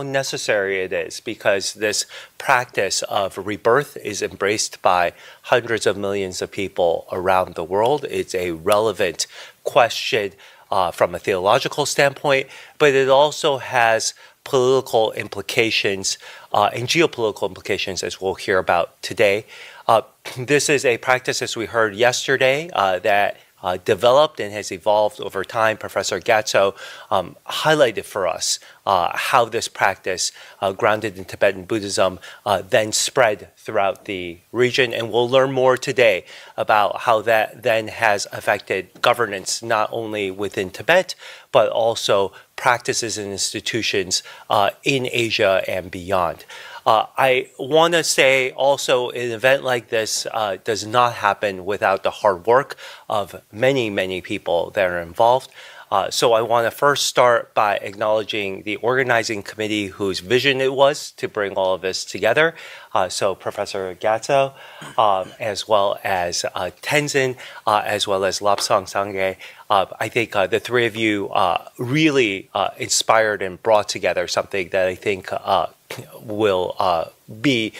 necessary it is, because this practice of rebirth is embraced by hundreds of millions of people around the world. It's a relevant question from a theological standpoint, but it also has political implications and geopolitical implications, as we'll hear about today. This is a practice, as we heard yesterday, that developed and has evolved over time. Professor Gyatso highlighted for us how this practice, grounded in Tibetan Buddhism, then spread throughout the region. And we'll learn more today about how that then has affected governance, not only within Tibet, but also practices and institutions in Asia and beyond. I want to say also, an event like this does not happen without the hard work of many, many people that are involved. So I want to first start by acknowledging the organizing committee whose vision it was to bring all of this together. So Professor Gyatso, as well as Tenzin, as well as Lapsang Sangye. I think the three of you really inspired and brought together something that I think will be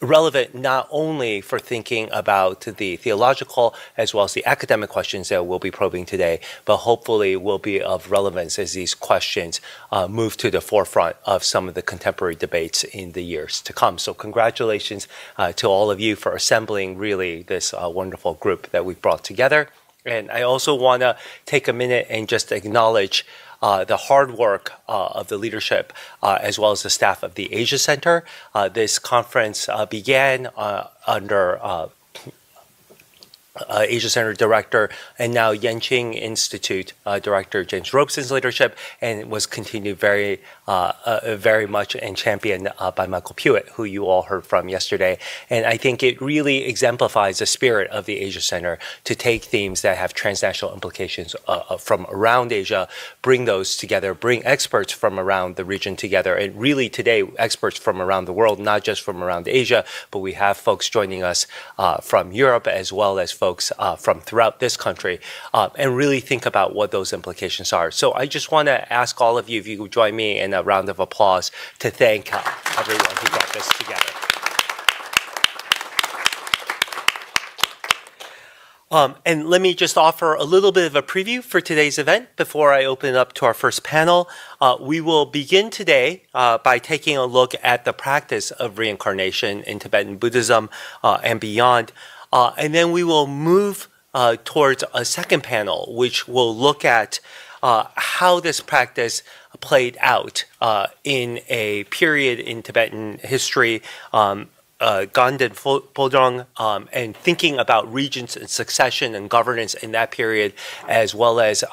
relevant not only for thinking about the theological as well as the academic questions that we'll be probing today, but hopefully will be of relevance as these questions move to the forefront of some of the contemporary debates in the years to come. So congratulations to all of you for assembling really this wonderful group that we've brought together. And I also want to take a minute and just acknowledge the hard work of the leadership as well as the staff of the Asia Center. This conference began under Asia Center Director and now Yenqing Institute Director James Robeson's leadership, and was continued very much and championed by Michael Pewitt, who you all heard from yesterday. And I think it really exemplifies the spirit of the Asia Center to take themes that have transnational implications from around Asia, bring those together, bring experts from around the region together, and really today experts from around the world, not just from around Asia, but we have folks joining us from Europe as well as folks from throughout this country, and really think about what those implications are. So I just want to ask all of you if you would join me in a round of applause to thank everyone who brought this together. And let me just offer a little bit of a preview for today's event before I open it up to our first panel. We will begin today by taking a look at the practice of reincarnation in Tibetan Buddhism and beyond. And then we will move towards a second panel, which will look at how this practice played out in a period in Tibetan history, Ganden Podong, and thinking about regents and succession and governance in that period, as well as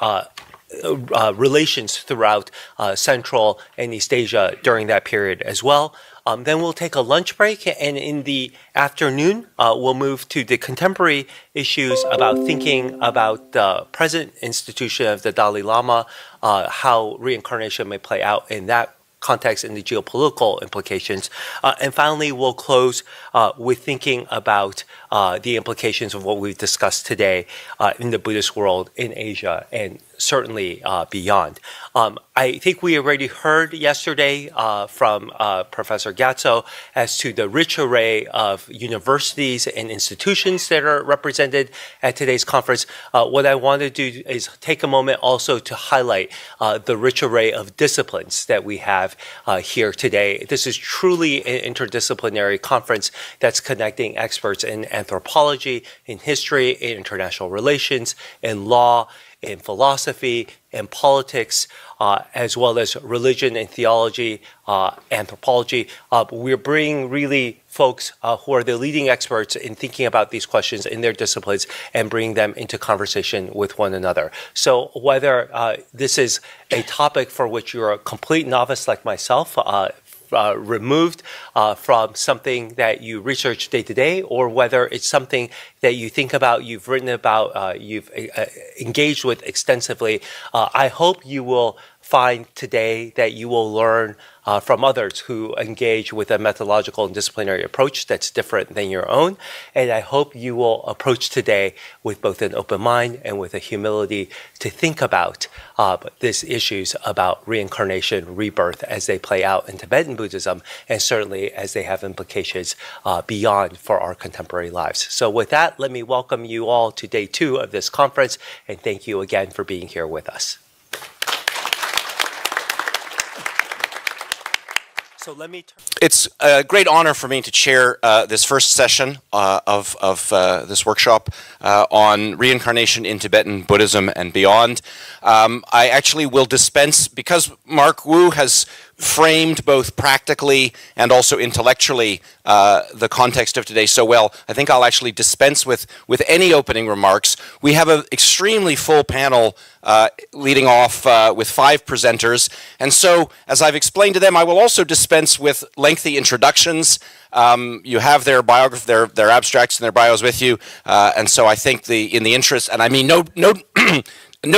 relations throughout Central and East Asia during that period as well. Then we'll take a lunch break, and in the afternoon, we'll move to the contemporary issues about thinking about the present institution of the Dalai Lama, how reincarnation may play out in that context and the geopolitical implications. And finally, we'll close with thinking about the implications of what we've discussed today in the Buddhist world, in Asia, and certainly beyond. I think we already heard yesterday from Professor Gyatso as to the rich array of universities and institutions that are represented at today's conference. What I want to do is take a moment also to highlight the rich array of disciplines that we have here today. This is truly an interdisciplinary conference that's connecting experts in anthropology, in history, in international relations, in law, in philosophy, in politics, as well as religion and theology, anthropology. We're bringing really folks who are the leading experts in thinking about these questions in their disciplines and bringing them into conversation with one another. So whether this is a topic for which you're a complete novice like myself, removed from something that you research day to day, or whether it's something that you think about, you've written about, you've engaged with extensively, I hope you will find today that you will learn from others who engage with a methodological and disciplinary approach that's different than your own. And I hope you will approach today with both an open mind and with a humility to think about these issues about reincarnation, rebirth as they play out in Tibetan Buddhism, and certainly as they have implications beyond for our contemporary lives. So with that, let me welcome you all to day 2 of this conference, and thank you again for being here with us. So it's a great honor for me to chair this first session of this workshop on reincarnation in Tibetan Buddhism and beyond. I actually will dispense, because Mark Wu has framed both practically and also intellectually the context of today so well, I think I'll actually dispense with any opening remarks. We have an extremely full panel leading off with 5 presenters, and so as I've explained to them, I will also dispense with lengthy introductions. You have their their abstracts and their bios with you, and so I think in the interest, and I mean no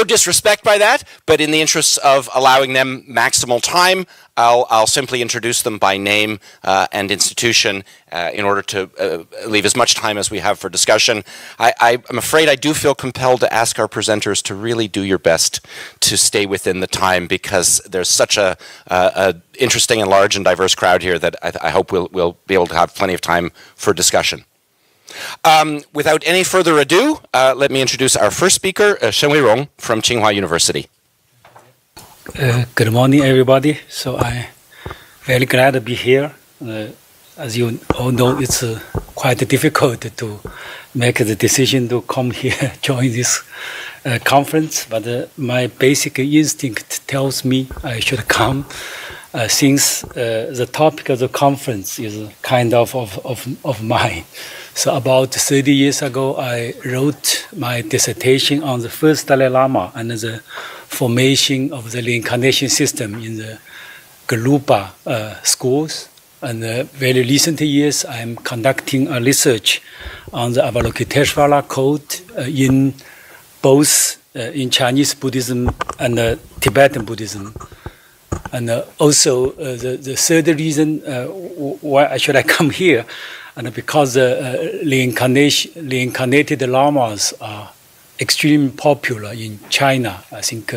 disrespect by that, but in the interests of allowing them maximal time, I'll simply introduce them by name and institution in order to leave as much time as we have for discussion. I'm afraid I do feel compelled to ask our presenters to really do your best to stay within the time, because there's such a interesting and large and diverse crowd here that I hope we'll be able to have plenty of time for discussion. Without any further ado, let me introduce our first speaker, Weirong Shen from Tsinghua University. Good morning, everybody. So I'm very glad to be here. As you all know, it's quite difficult to make the decision to come here, join this conference. But my basic instinct tells me I should come, since the topic of the conference is kind of mine. So about 30 years ago, I wrote my dissertation on the first Dalai Lama and the formation of the reincarnation system in the Galupa schools. And very recent years, I'm conducting a research on the Avalokiteshvara code in both in Chinese Buddhism and Tibetan Buddhism. And also the third reason why should I come here, and because reincarnated lamas are extremely popular in China. I think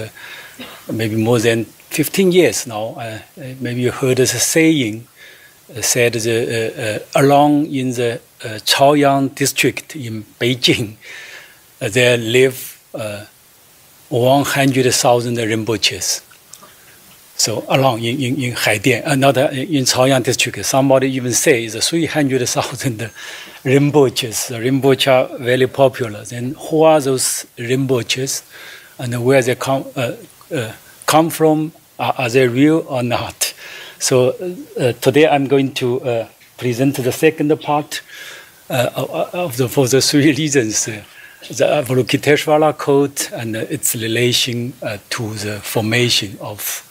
maybe more than 15 years now. Maybe you heard us saying, said along in the Chaoyang district in Beijing, there live 100,000 Rinpoches. So along in Haidian, another in Chaoyang district, somebody even says 300,000 Rinpoches. The Rinpoche are very popular. Then who are those Rinpoches, and where they come from? Are they real or not? So today I'm going to present the second part for the 3 reasons. The Avalokiteshvara code and its relation to the formation of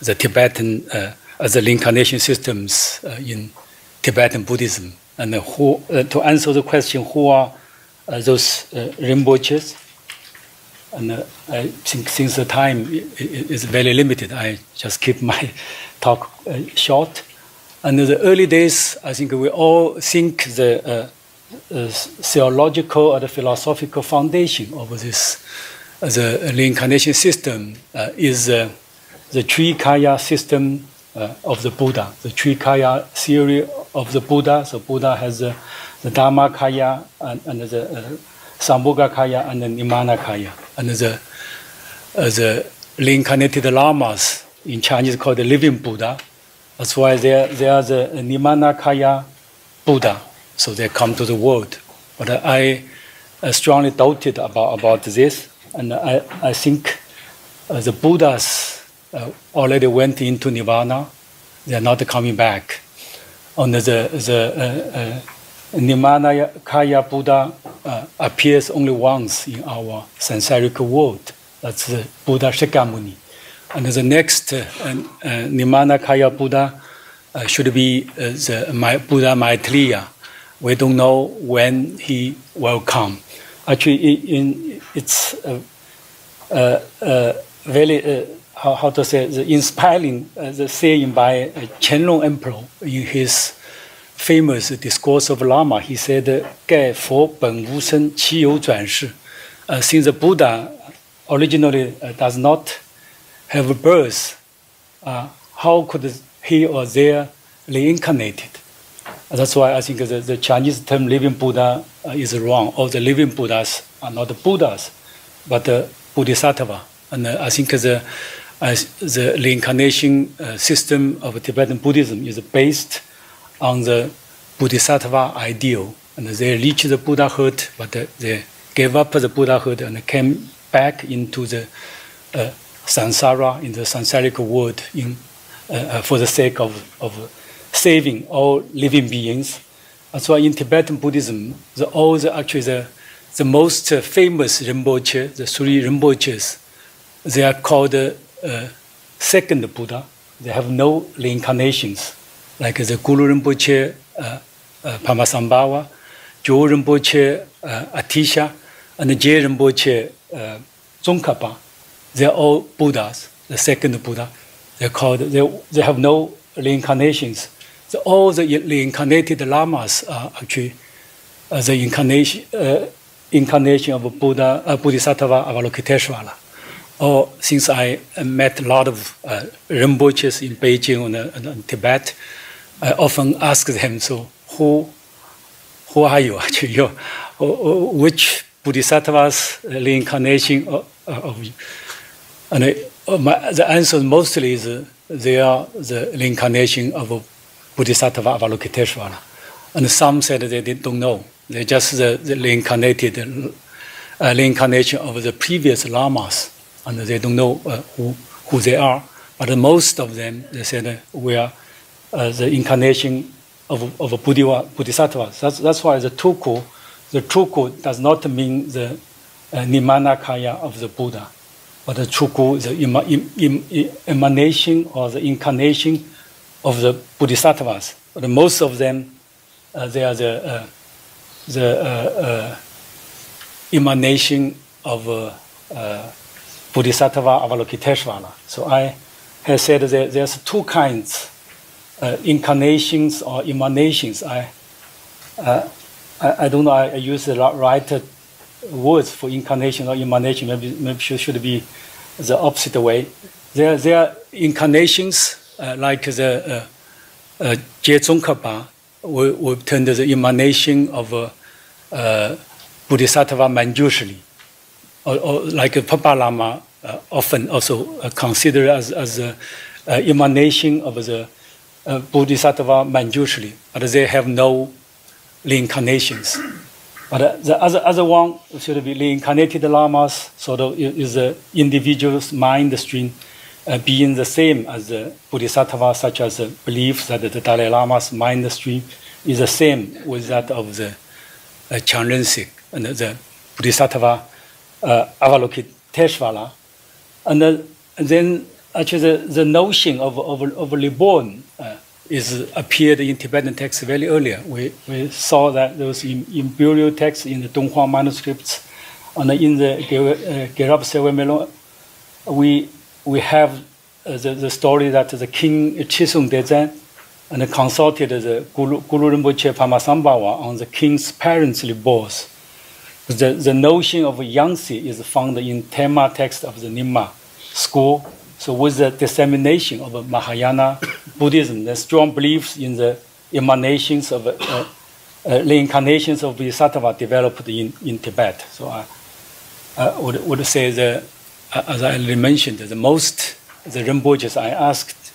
the Tibetan, the reincarnation systems in Tibetan Buddhism. And to answer the question, who are those Rinpoches? And I think since the time is very limited, I just keep my talk short. And in the early days, I think we all think the theological or the philosophical foundation of this, the reincarnation system is the Trikaya system of the Buddha, the Trikaya theory of the Buddha. So Buddha has the Dharmakaya and the Sambhogakaya and the Nimanakaya. And the reincarnated lamas in Chinese called the living Buddha. That's why they are the Nimanakaya Buddha. So they come to the world. But I strongly doubted about this. And I think the Buddhas already went into Nirvana. They are not coming back. And the Nimanakaya Buddha appears only once in our samsaric world. That's the Buddha Shakyamuni. And the next Nimanakaya Buddha should be the Buddha Maitreya. We don't know when he will come. Actually, it's very how to say, the inspiring the saying by Qianlong Emperor in his famous Discourse of Lama. He said, 盖佛本无生，其有转世. Since the Buddha originally does not have a birth, how could he or they reincarnated? That's why I think the Chinese term living Buddha is wrong. All the living Buddhas are not Buddhas, but Bodhisattva. And I think the reincarnation system of Tibetan Buddhism is based on the Bodhisattva ideal. And they reached the Buddhahood, but they gave up the Buddhahood and came back into the samsara, in the samsaric world, for the sake of saving all living beings. That's why in Tibetan Buddhism, the most famous Rinpoche, the three Rinpoches, they are called second Buddha. They have no reincarnations, like the Guru Rinpoche, Pamasambhava, Jo Rinpoche, Atisha, and the Je Rinpoche, Tsongkhapa. They are all Buddhas, the second Buddha. They have no reincarnations. All the reincarnated lamas are actually the incarnation of Buddha, Bodhisattva Avalokiteshvara. Or since I met a lot of Rinpoches in Beijing and Tibet, I often ask them, so who are you actually? Which Bodhisattva's reincarnation of you? And the answer mostly is they are the reincarnation of Bodhisattva Avalokiteshvara. And some said they don't know. They're just the reincarnated reincarnation of the previous lamas. And they don't know who they are. But most of them, they said, we are the incarnation of Bodhisattva. That's why the Tuku does not mean the Nimanakaya of the Buddha. But the Chuku is the emanation or the incarnation of the Bodhisattvas. But most of them, they are the emanation of Bodhisattva Avalokiteshvara. So I have said that there's two kinds, incarnations or emanations. I don't know, I use the right words for incarnation or emanation. Maybe should be the opposite way. There are incarnations like the Je Tsongkhapa we turn to the emanation of Bodhisattva Manjushri, or like Papa Lama often also considered as emanation of the Bodhisattva Manjushri, but they have no reincarnations. But the other one should be reincarnated lamas, sort of is the individual's mind stream being the same as the Bodhisattva, such as the belief that the Dalai Lama's mind stream is the same with that of the Chanrensik and the Bodhisattva Avalokiteshvara. And then actually the notion of reborn is appeared in Tibetan texts very earlier. We saw that those in burial texts in the Donghua manuscripts, and in the Gerab Sewe Melon, we have the story that the king Chisung Dezen and consulted the Guru Rinpoche Pamasambhava on the king's parents' rebirth. The notion of Yangtze is found in Tema text of the Nyingma school. So with the dissemination of Mahayana Buddhism, the strong beliefs in the emanations of reincarnations of Bodhisattva developed in Tibet. So I would say that, as I already mentioned, the Rinpoches I asked,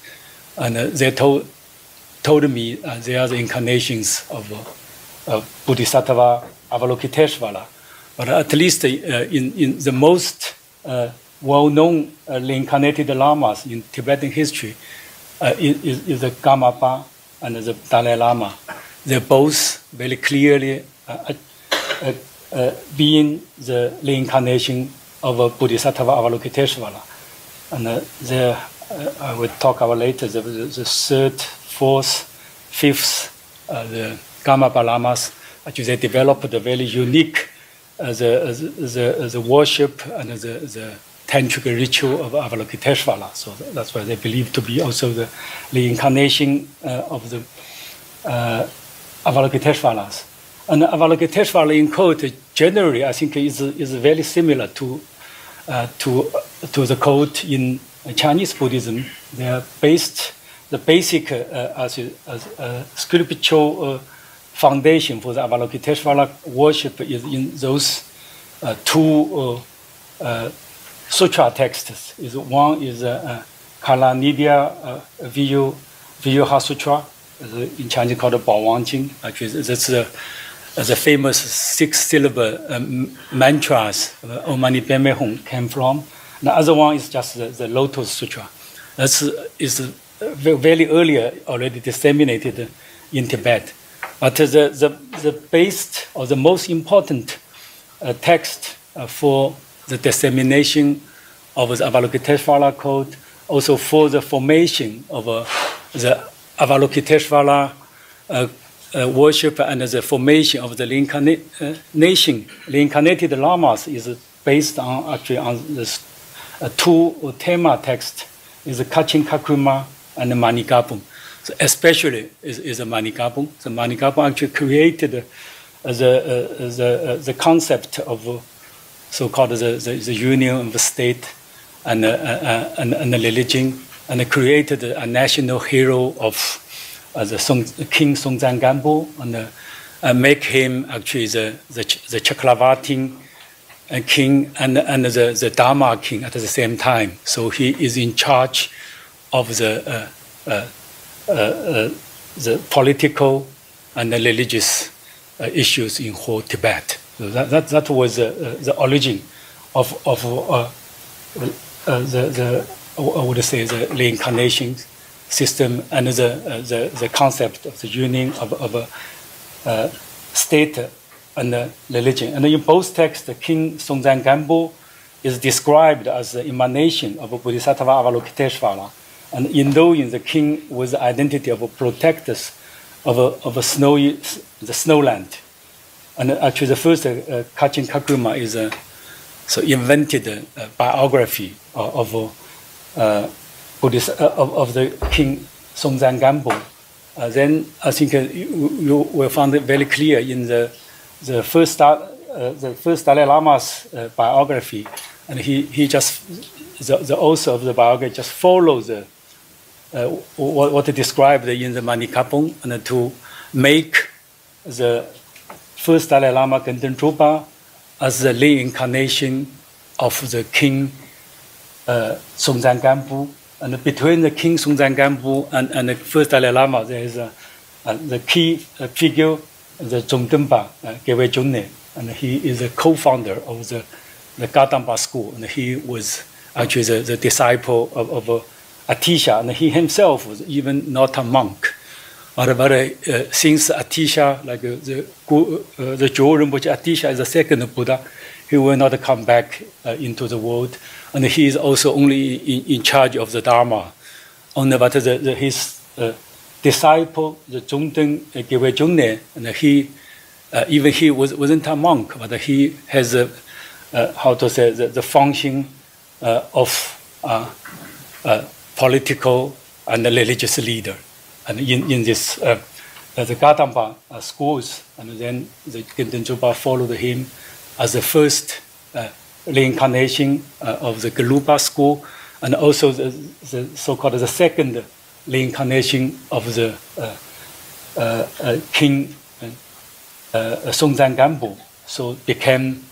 and they told me they are the incarnations of Bodhisattva Avalokiteshvara. But at least in the most well-known reincarnated lamas in Tibetan history is the Gamapa and the Dalai Lama. They're both very clearly being the reincarnation of Bodhisattva Avalokiteshvara. And I will talk about later, the third, fourth, fifth, the Gamapa lamas, actually they developed a very unique the worship and the tantric ritual of Avalokiteshvara. So that's why they believe to be also the reincarnation of the Avalokiteshvaras. And Avalokiteshvara in quote generally, I think, is very similar to the code in Chinese Buddhism. They are based the basic as scriptural foundation for the Avalokiteshvara worship is in those two sutra texts. One is Kalanidya Viyuha Sutra, in Chinese called Baowang Jing. Actually, that's the famous 6-syllable mantras Om Mani Padme Hum came from. The other one is just the Lotus Sutra. That is very earlier already disseminated in Tibet. But the base or the most important text for the dissemination of the Avalokiteshvara code, also for the formation of the Avalokiteshvara worship and the formation of the reincarnated lamas is based on actually on this two tema text, is the Kachin Kakruma and the Manigabum. So especially is the Manigabum. The Manigabum actually created the concept of so-called the union of the state and the religion, and created a national hero of King Songtsen Gampo, and make him actually the Chakravartin king and the Dharma king at the same time. So he is in charge of the political and the religious issues in whole Tibet. So that was the origin of I would say the reincarnation system and the concept of the union of state and religion. And in both texts, the King Songtsen Gampo is described as the emanation of Bodhisattva Avalokiteshvara, and endowing the king with the identity of a protectors of the snowland. And actually, the first Kachin Kakruma is so invented biography of the King Songtsen Gampo. Then I think you will find it very clear in the first Dalai Lama's biography, and he just the author of the biography just follows what is described in the Manigabum, and to make the first Dalai Lama Genden Drupal as the reincarnation of the King Songtsen Gampo. And between the King Songtsen Gampo and the first Dalai Lama, there is the key figure, the Zongdenpa, Gewe Junne, and he is a co-founder of the Gadamba school, and he was actually the disciple of Atisha, and he himself was even not a monk. But since Atisha, like the Zhou Rinpoche, Atisha is the second Buddha, he will not come back into the world, and he is also only in charge of the Dharma. Only but his disciple, the Zongden Gewe Junne, and he even he wasn't a monk, but he has how to say the function of political and religious leader. And in this, the Gadamba schools, and then the Genden Drupal followed him as the first reincarnation of the Gelupa school, and also the so-called the second reincarnation of the King Songtsen Gampo. So became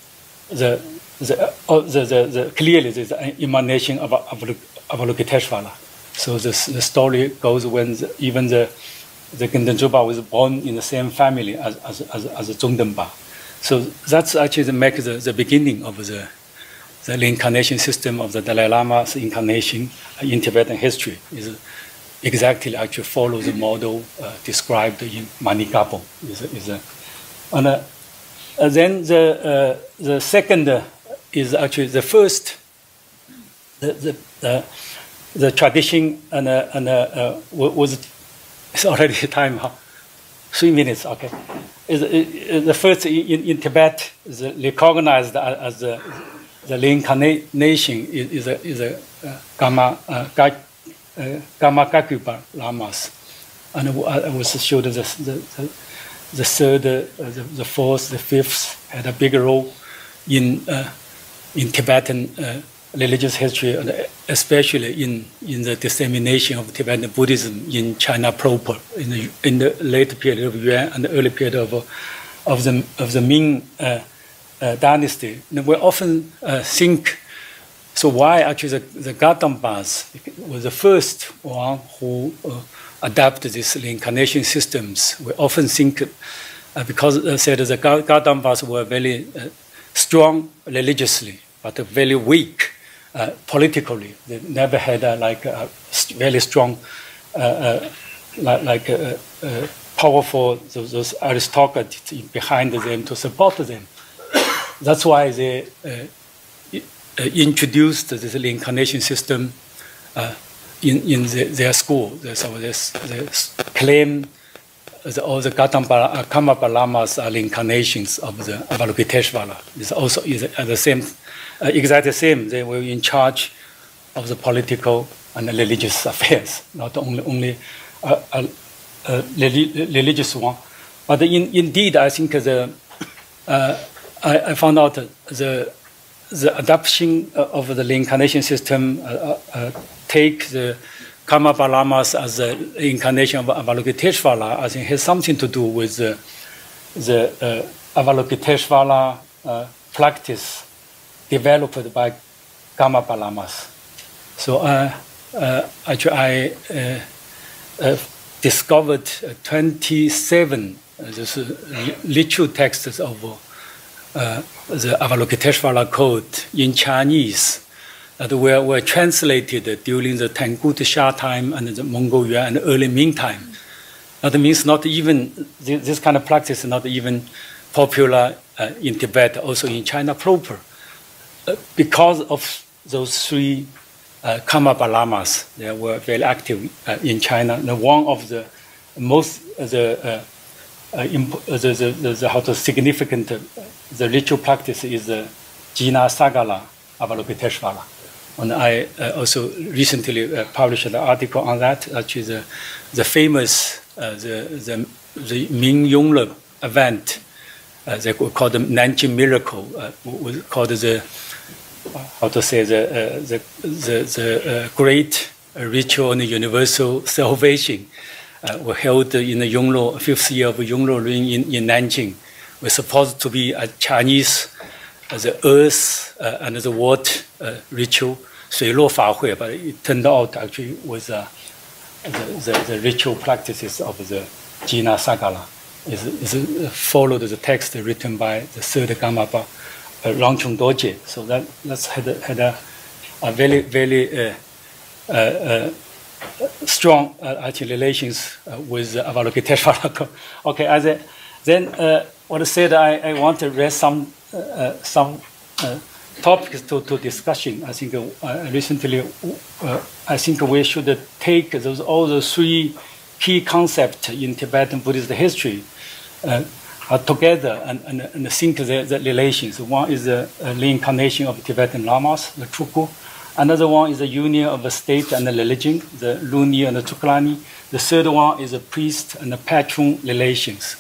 clearly the emanation of Avalokiteshvara. So the story goes when even the Genden Drupal was born in the same family as Zongdenpa. So that's actually makes the beginning of the reincarnation system of the Dalai Lama's incarnation in Tibetan history. Is exactly actually follow the model described in Manigabum. And then the second is actually the first. The tradition was it's already time, huh? 3 minutes, okay. Is the first in Tibet is recognized as the reincarnation is a Gamma-Gakuba lamas, and I was showed the third, the fourth, the fifth had a big role in Tibetan religious history, and especially in the dissemination of Tibetan Buddhism in China proper, in the late period of Yuan and the early period of the Ming dynasty. And we often think, so why actually the Gadambas was the first one who adapted these reincarnation systems? We often think because said the Gadambas were very strong religiously, but very weak politically. They never had a very strong, powerful those aristocrats behind them to support them. That's why they introduced this reincarnation system in their school. So they claim all the Kamapa Lamas are reincarnations of the Avalokiteshvara. It's also the same, exactly the same. They were in charge of the political and the religious affairs, not only religious one. But indeed, I think I found out the adoption of the reincarnation system take the Kamapa Lamas as the incarnation of Avalokiteshvara, I think has something to do with the Avalokiteshvara practice developed by Kamapa Lamas. So actually I discovered 27 ritual texts of the Avalokiteshvara code in Chinese that were translated during the Tangut Xia time and the Mongol Yuan and early Ming time. That means not even, this kind of practice is not even popular in Tibet, also in China proper. Because of those three Kamapa Lamas, they were very active in China. And one of the most, significant the ritual practice is the Jina Sagala Avalokiteshvara. And I also recently published an article on that, actually the famous the Ming Yongle event, they called the Nanjing Miracle, was called the great ritual and universal salvation. Were held in the Yongle, 5th year of Yongle Ring in Nanjing. Was supposed to be a Chinese the earth and the water ritual, 水落法会, but it turned out actually was the ritual practices of the Jina Sagala. Is followed the text written by the third Gamapa, Rangchung Dorje. So that's had a very, very strong actually relations with Avalokiteshvara. Okay, then what I said, I want to raise some topics to discussion. I think recently, I think we should take all the three key concepts in Tibetan Buddhist history together and think the relations. One is the reincarnation of Tibetan lamas, the Chuku. Another one is the union of the state and the religion, the Luni and the Chuklani. The third one is the priest and the patron relations.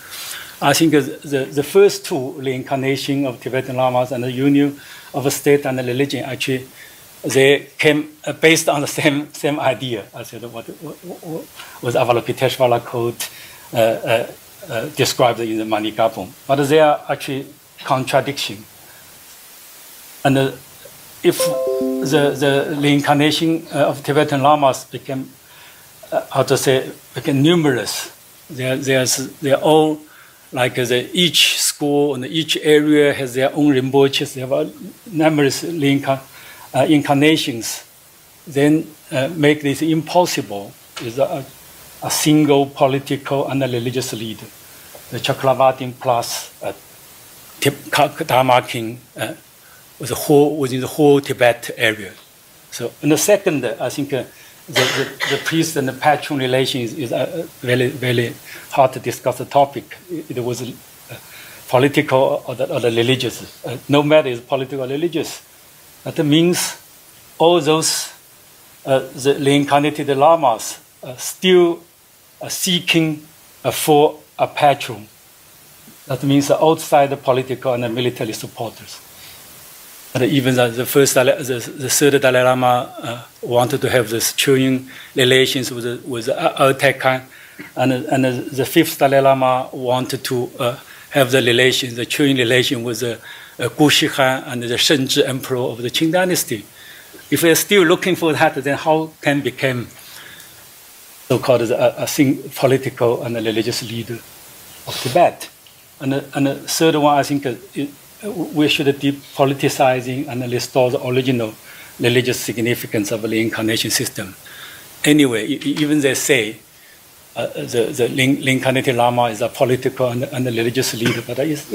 I think the first two, reincarnation of Tibetan lamas and the union of the state and the religion, actually, they came based on the same idea. I said what was Avalokiteshvara code described in the Manigapum. But they are actually contradiction. And if the reincarnation of Tibetan lamas became, became numerous, they're all like each school and each area has their own rinpoches. They have numerous incarnations. Then make this impossible is a single political and a religious leader. The Chakravartin plus Dharma king within the whole Tibet area. So, and the second, I think the priest and the patron relations is a very, very hard to discuss the topic. It was political or the religious. No matter is political or religious. That means all those the reincarnated lamas still seeking for a patron. That means outside the political and the military supporters. And even the third Dalai Lama wanted to have this chewing relations with Altai Khan, and the fifth Dalai Lama wanted to have the chewing relation with the Gushi Khan and the Shenzhi emperor of the Qing dynasty. If we're still looking for that, then how can become so-called a political and a religious leader of Tibet? And the third one, I think, we should depoliticizing and restore the original religious significance of the reincarnation system. Anyway, even they say the reincarnated Lama is a political and a religious leader, but it's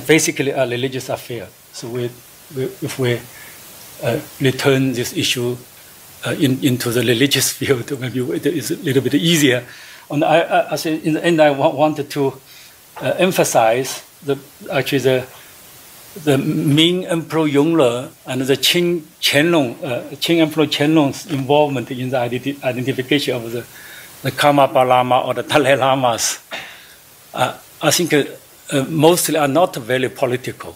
basically a religious affair. So if we return this issue into the religious field, maybe it's a little bit easier. And I say in the end, I wanted to emphasize the Ming Emperor Yongle and the Qing Emperor Qianlong's involvement in the identification of the Karmapa Lama or the Dalai Lamas. I think mostly are not very political.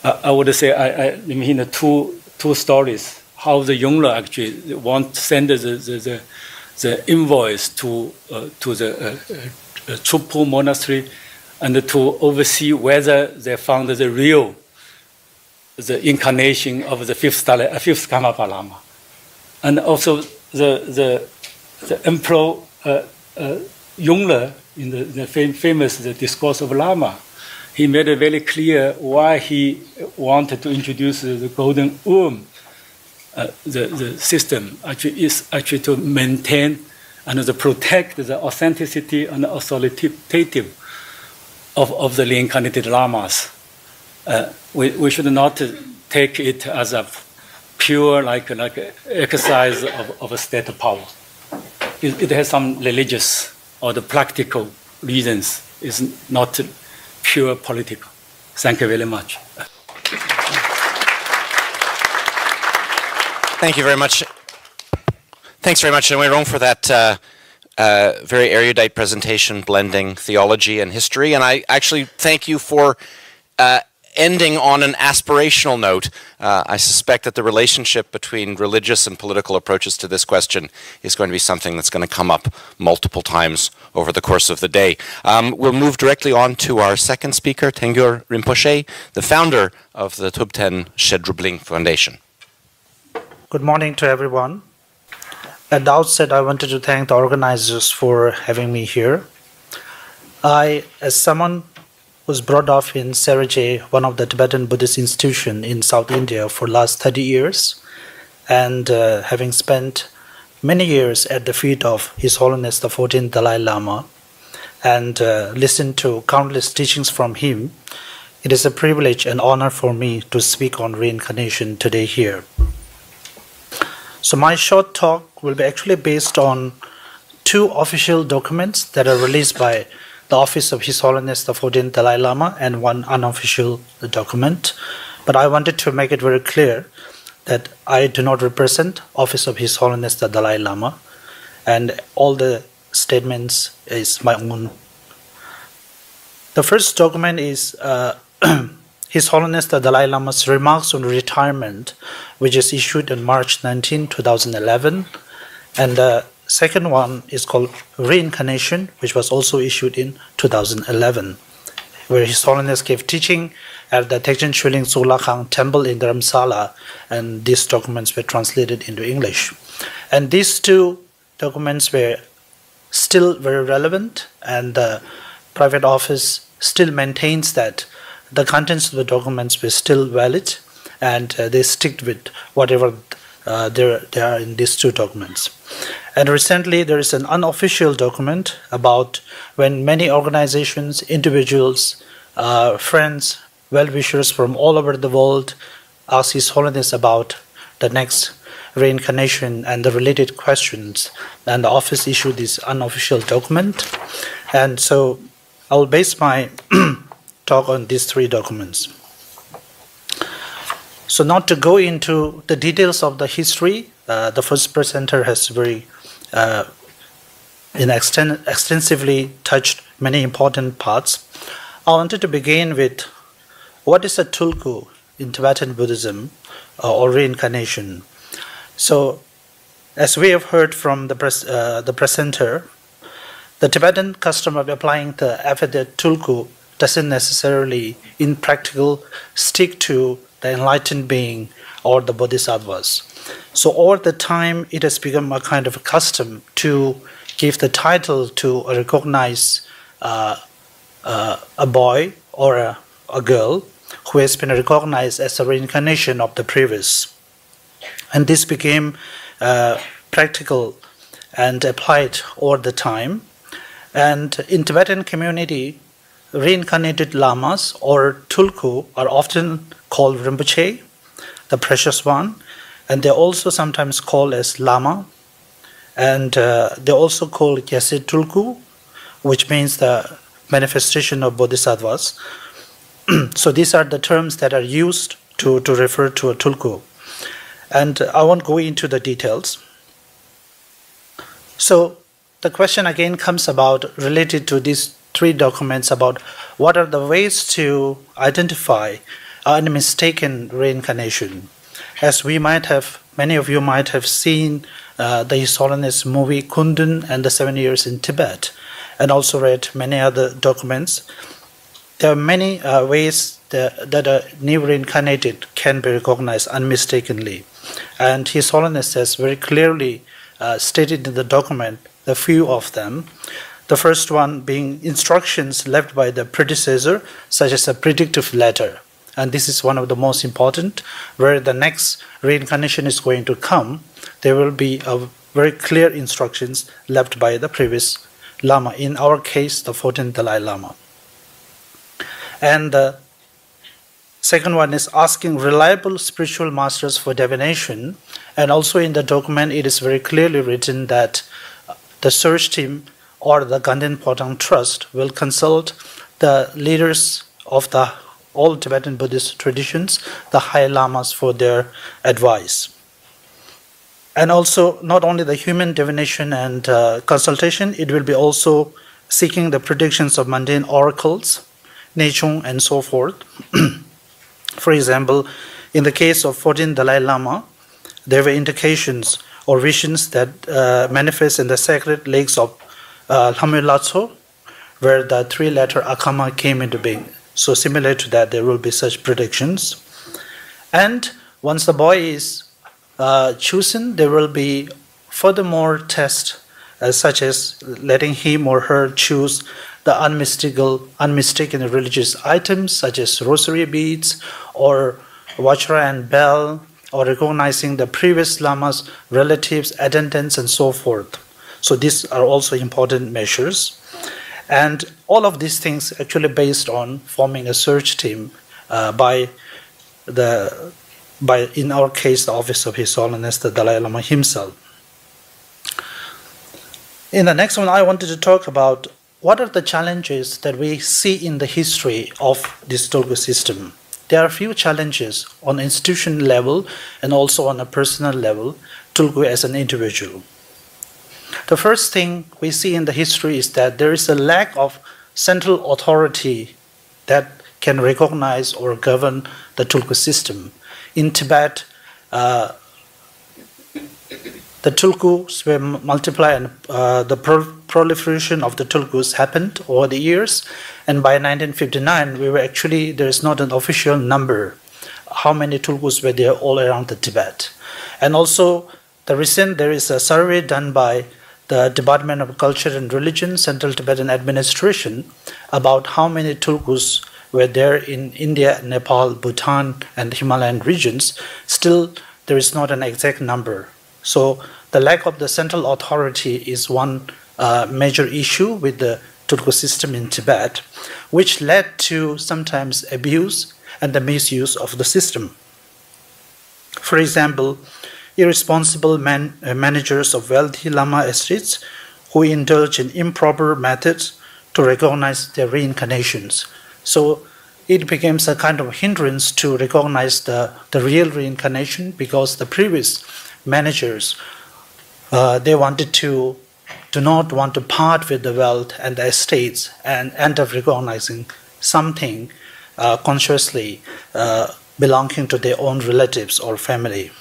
I would say I mean two stories. How the Yongle actually want to send the invoice to the Chupu monastery and to oversee whether they found the incarnation of the fifth Karmapa Lama. And also the Emperor Yongle in the famous Discourse of Lama, he made it very clear why he wanted to introduce the golden womb. The system is to maintain and to protect the authenticity and authoritative of the reincarnated lamas. We should not take it as a pure like exercise of a state of power. It has some religious or the practical reasons. It's not pure political. Thank you very much. Thank you very much. Thanks very much, and Weirong, for that very erudite presentation, blending theology and history. And I actually thank you for ending on an aspirational note. I suspect that the relationship between religious and political approaches to this question is going to be something that's going to come up multiple times over the course of the day. We'll move directly on to our second speaker, Tengyur Rinpoche, the founder of the Thubten Shedrubling Foundation. Good morning to everyone. At the outset, I wanted to thank the organizers for having me here. I, as someone who was brought up in Serije, one of the Tibetan Buddhist institutions in South India for the last 30 years, and having spent many years at the feet of His Holiness the 14th Dalai Lama, and listened to countless teachings from him, it is a privilege and honor for me to speak on reincarnation today here. So my short talk will be actually based on two official documents that are released by the Office of His Holiness the 14th Dalai Lama and one unofficial document. But I wanted to make it very clear that I do not represent Office of His Holiness the Dalai Lama, and all the statements is my own. The first document is His Holiness the Dalai Lama's Remarks on Retirement, which is issued on March 19, 2011. And the second one is called Reincarnation, which was also issued in 2011, where His Holiness gave teaching at the Tekchen Chuling Sulakang Temple in Dharamsala, and these documents were translated into English. And these two documents were still very relevant, and the private office still maintains that the contents of the documents were still valid, and they stick with whatever there are in these two documents. And recently there is an unofficial document about when many organizations, individuals, friends, well-wishers from all over the world ask His Holiness about the next reincarnation and the related questions, and the office issued this unofficial document. And so I will base my talk on these three documents. So not to go into the details of the history, the first presenter has very extensively touched many important parts. I wanted to begin with what is a tulku in Tibetan Buddhism or reincarnation. So as we have heard from the presenter, the Tibetan custom of applying the epithet tulku doesn't necessarily in practical stick to the enlightened being or the bodhisattvas. So over the time, it has become a kind of a custom to give the title to recognize a boy or a girl who has been recognized as a reincarnation of the previous. And this became practical and applied over the time. And in Tibetan community, reincarnated lamas or tulku are often called Rinpoche, the precious one, and they're also sometimes called as lama, and they're also called Gyase Tulku, which means the manifestation of bodhisattvas. So these are the terms that are used to refer to a tulku. And I won't go into the details. So the question again comes about related to these three documents about what are the ways to identify a mistaken reincarnation. As we might have, many of you might have seen the His Holiness movie Kundun and the 7 Years in Tibet, and also read many other documents. There are many ways that a new reincarnated can be recognized unmistakably. And His Holiness has very clearly stated in the document a few of them. The first one being instructions left by the predecessor, such as a predictive letter. And this is one of the most important, where the next reincarnation is going to come, there will be a very clear instructions left by the previous Lama, in our case, the 14th Dalai Lama. And the second one is asking reliable spiritual masters for divination. And also in the document, it is very clearly written that the search team or the Ganden Potang Trust will consult the leaders of the all Tibetan Buddhist traditions, the high lamas, for their advice. And also, not only the human divination and consultation, it will be also seeking the predictions of mundane oracles, Nechung, and so forth. For example, in the case of 14th Dalai Lama, there were indications or visions that manifest in the sacred lakes of Lhamu-Latso, where the three-letter Akama came into being. So similar to that, there will be such predictions. And once the boy is chosen, there will be furthermore tests, such as letting him or her choose the unmistaken religious items, such as rosary beads, or vajra and bell, or recognizing the previous lama's relatives, attendants, and so forth. So these are also important measures. And all of these things actually based on forming a search team by, in our case, the Office of His Holiness, the Dalai Lama himself. In the next one, I wanted to talk about what are the challenges that we see in the history of this Tulku system. There are a few challenges on institution level and also on a personal level, Tulku as an individual. The first thing we see in the history is that there is a lack of central authority that can recognize or govern the Tulku system. In Tibet, the Tulkus were multiplied, and the proliferation of the Tulkus happened over the years. And by 1959, there is not an official number how many Tulkus were there all around the Tibet. And also, there is a survey done by the Department of Culture and Religion, Central Tibetan Administration, about how many Tulkus were there in India, Nepal, Bhutan, and Himalayan regions. Still, there is not an exact number. So the lack of the central authority is one major issue with the Tulku system in Tibet, which led to sometimes abuse and the misuse of the system. For example, irresponsible managers of wealthy Lama estates who indulge in improper methods to recognize their reincarnations. So it became a kind of hindrance to recognize the real reincarnation, because the previous managers, they do not want to part with the wealth and the estates and end up recognizing something consciously belonging to their own relatives or family.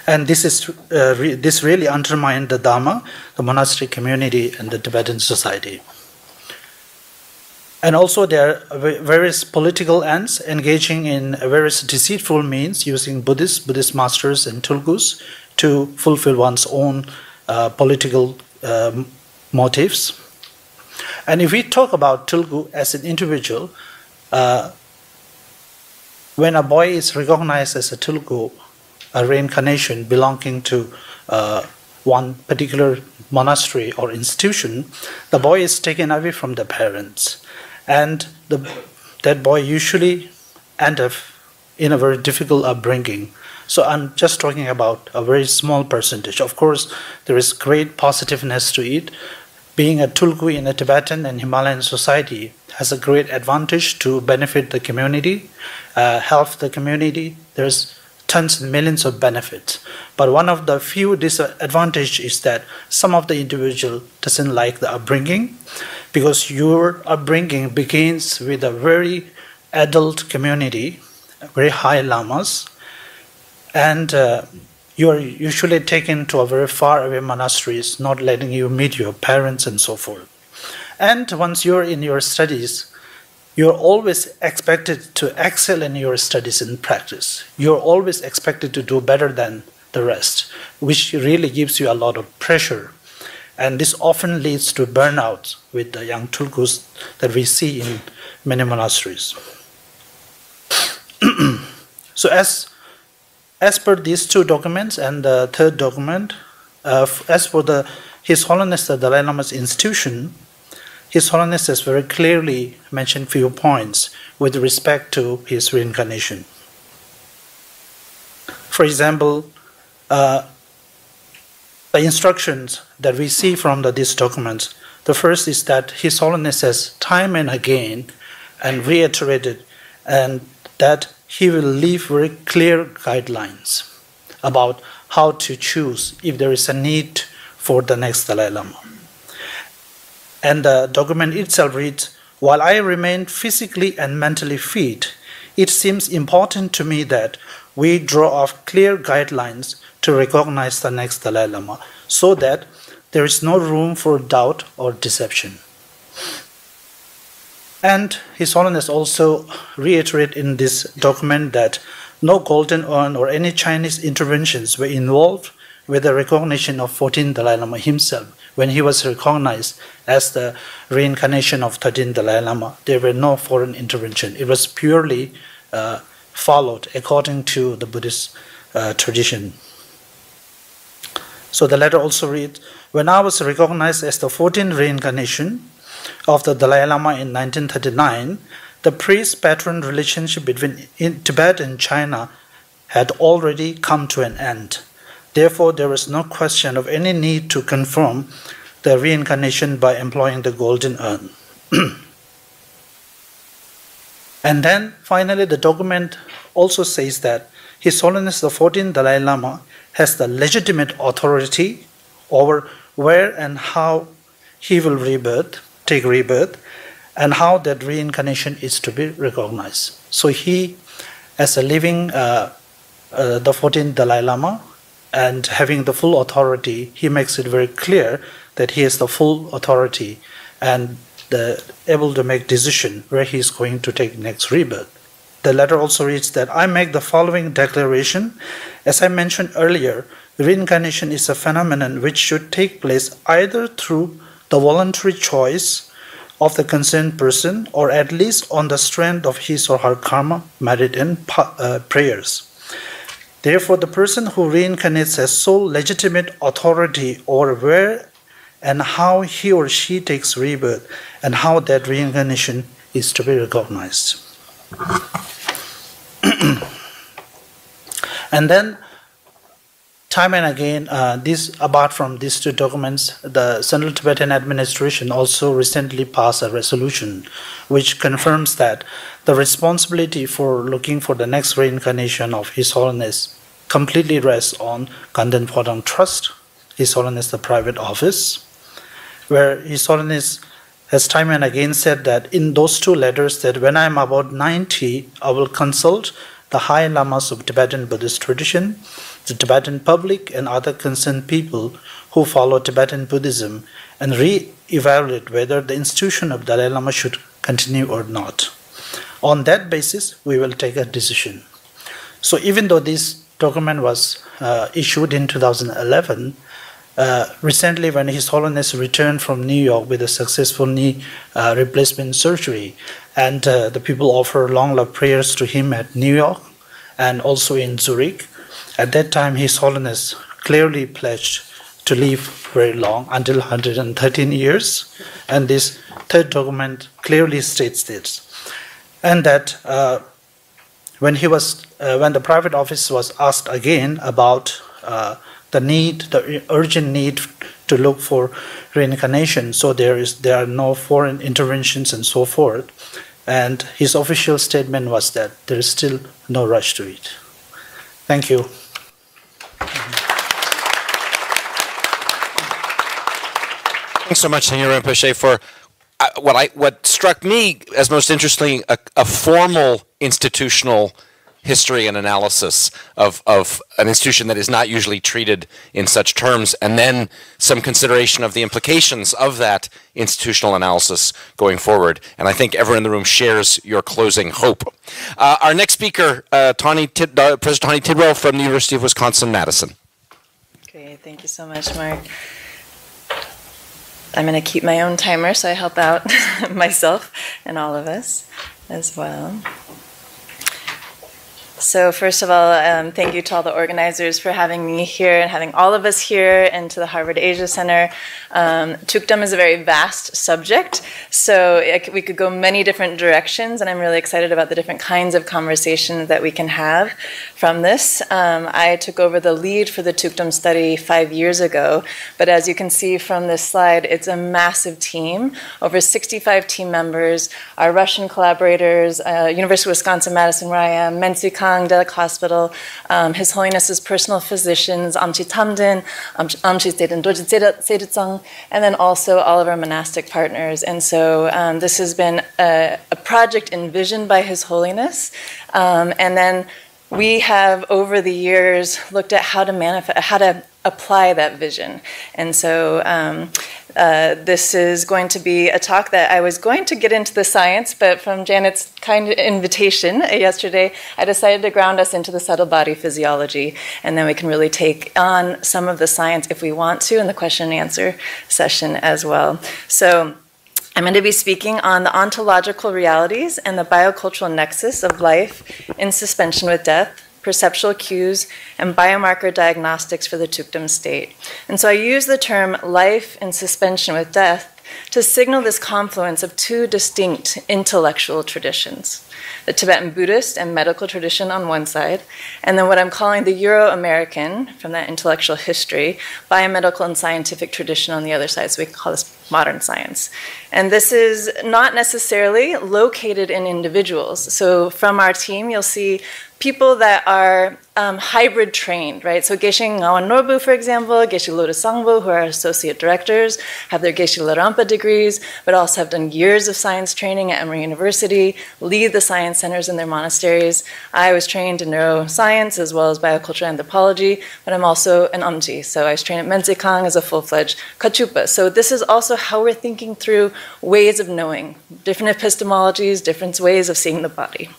And this really undermined the Dharma, the monastery community, and the Tibetan society. And also there are various political ends engaging in various deceitful means using Buddhist masters and tulgus to fulfill one's own political motives. And if we talk about tulgu as an individual, when a boy is recognized as a tulgu, a reincarnation belonging to one particular monastery or institution, the boy is taken away from the parents. And that boy usually ends up in a very difficult upbringing. So I'm just talking about a very small percentage. Of course, there is great positiveness to it. Being a tulgu in a Tibetan and Himalayan society has a great advantage to benefit the community, help the community. There's tons and millions of benefits. But one of the few disadvantages is that some of the individual doesn't like the upbringing, because your upbringing begins with a very adult community, very high lamas, and you are usually taken to a very far away monasteries, not letting you meet your parents and so forth. And once you're in your studies, you're always expected to excel in your studies and practice. You're always expected to do better than the rest, which really gives you a lot of pressure. And this often leads to burnout with the young tulgus that we see in many monasteries. So as per these two documents and the third document, as for His Holiness the Dalai Lama's institution, His Holiness has very clearly mentioned few points with respect to his reincarnation. For example, the instructions that we see from these documents, the first is that His Holiness has time and again and reiterated and that he will leave very clear guidelines about how to choose if there is a need for the next Dalai Lama. And the document itself reads, "While I remain physically and mentally fit, it seems important to me that we draw off clear guidelines to recognize the next Dalai Lama so that there is no room for doubt or deception." And His Holiness also reiterated in this document that no golden urn or any Chinese interventions were involved with the recognition of 14th Dalai Lama himself. When he was recognized as the reincarnation of 13th Dalai Lama, there were no foreign intervention. It was purely followed according to the Buddhist tradition. So the letter also reads, "When I was recognized as the 14th reincarnation of the Dalai Lama in 1939, the priest-patron relationship between Tibet and China had already come to an end. Therefore, there was no question of any need to confirm the reincarnation by employing the golden urn." And then, finally, the document also says that His Holiness the 14th Dalai Lama has the legitimate authority over where and how he will take rebirth, and how that reincarnation is to be recognized. So he, as a living the 14th Dalai Lama, and having the full authority, he makes it very clear that he has the full authority and able to make decision where he is going to take next rebirth. The letter also reads that I make the following declaration. As I mentioned earlier, reincarnation is a phenomenon which should take place either through the voluntary choice of the concerned person or at least on the strength of his or her karma, merit, and prayers. Therefore, the person who reincarnates has sole legitimate authority over where and how he or she takes rebirth and how that reincarnation is to be recognized. time and again, apart from these two documents, the Central Tibetan administration also recently passed a resolution which confirms that the responsibility for looking for the next reincarnation of His Holiness completely rests on Kandan Phodang Trust, His Holiness the private office, where His Holiness has time and again said that in those two letters that when I am about 90, I will consult the high lamas of Tibetan Buddhist tradition, the Tibetan public and other concerned people who follow Tibetan Buddhism and re-evaluate whether the institution of Dalai Lama should continue or not. On that basis, we will take a decision. So even though this document was issued in 2011, recently when His Holiness returned from New York with a successful knee replacement surgery, and the people offer long love prayers to him at New York and also in Zurich, at that time His Holiness clearly pledged to live very long, until 113 years, and this third document clearly states this. And that when the private office was asked again about the urgent need to look for reincarnation, so there are no foreign interventions and so forth, and his official statement was that there is still no rush to it. Thank you. Thanks so much, Senor Rinpoche, for what struck me as most interesting, a formal institutional history and analysis of an institution that is not usually treated in such terms, and then some consideration of the implications of that institutional analysis going forward. And I think everyone in the room shares your closing hope. Our next speaker, President Tawni Tidwell from the University of Wisconsin-Madison. Great, thank you so much, Mark. I'm going to keep my own timer so I help out myself and all of us as well. So first of all, thank you to all the organizers for having me here and having all of us here, and to the Harvard Asia Center. Tukdom is a very vast subject, so we could go many different directions, and I'm really excited about the different kinds of conversations that we can have from this. I took over the lead for the Tukdom study 5 years ago, but as you can see from this slide, it's a massive team, over 65 team members, our Russian collaborators, University of Wisconsin-Madison, where I am, Mensikang, Delic Hospital, His Holiness's personal physicians, Amchi Tamdin, Amchi Teden Dorjitsang, and then also all of our monastic partners. And so this has been a project envisioned by His Holiness. And then we have, over the years, looked at how to apply that vision. And so this is going to be a talk that I was going to get into the science, but from Janet's kind invitation yesterday, I decided to ground us into the subtle body physiology, and then we can really take on some of the science if we want to in the question and answer session as well. So I'm going to be speaking on the ontological realities and the biocultural nexus of life in suspension with death, perceptual cues, and biomarker diagnostics for the Tukdom state. And so I use the term life in suspension with death to signal this confluence of two distinct intellectual traditions, the Tibetan Buddhist and medical tradition on one side, and then what I'm calling the Euro-American, from that intellectual history, biomedical and scientific tradition on the other side. So we call this modern science. And this is not necessarily located in individuals. So from our team, you'll see people that are hybrid trained, right? So Geshe Ngawan Norbu, for example, Geshe Loda Sangbo, who are associate directors, have their Geshe Larampa degrees, but also have done years of science training at Emory University, lead the science centers in their monasteries. I was trained in neuroscience as well as biocultural anthropology, but I'm also an Amji. So I was trained at Mensikang as a full-fledged Kachupa. So this is also how we're thinking through ways of knowing, different epistemologies, different ways of seeing the body.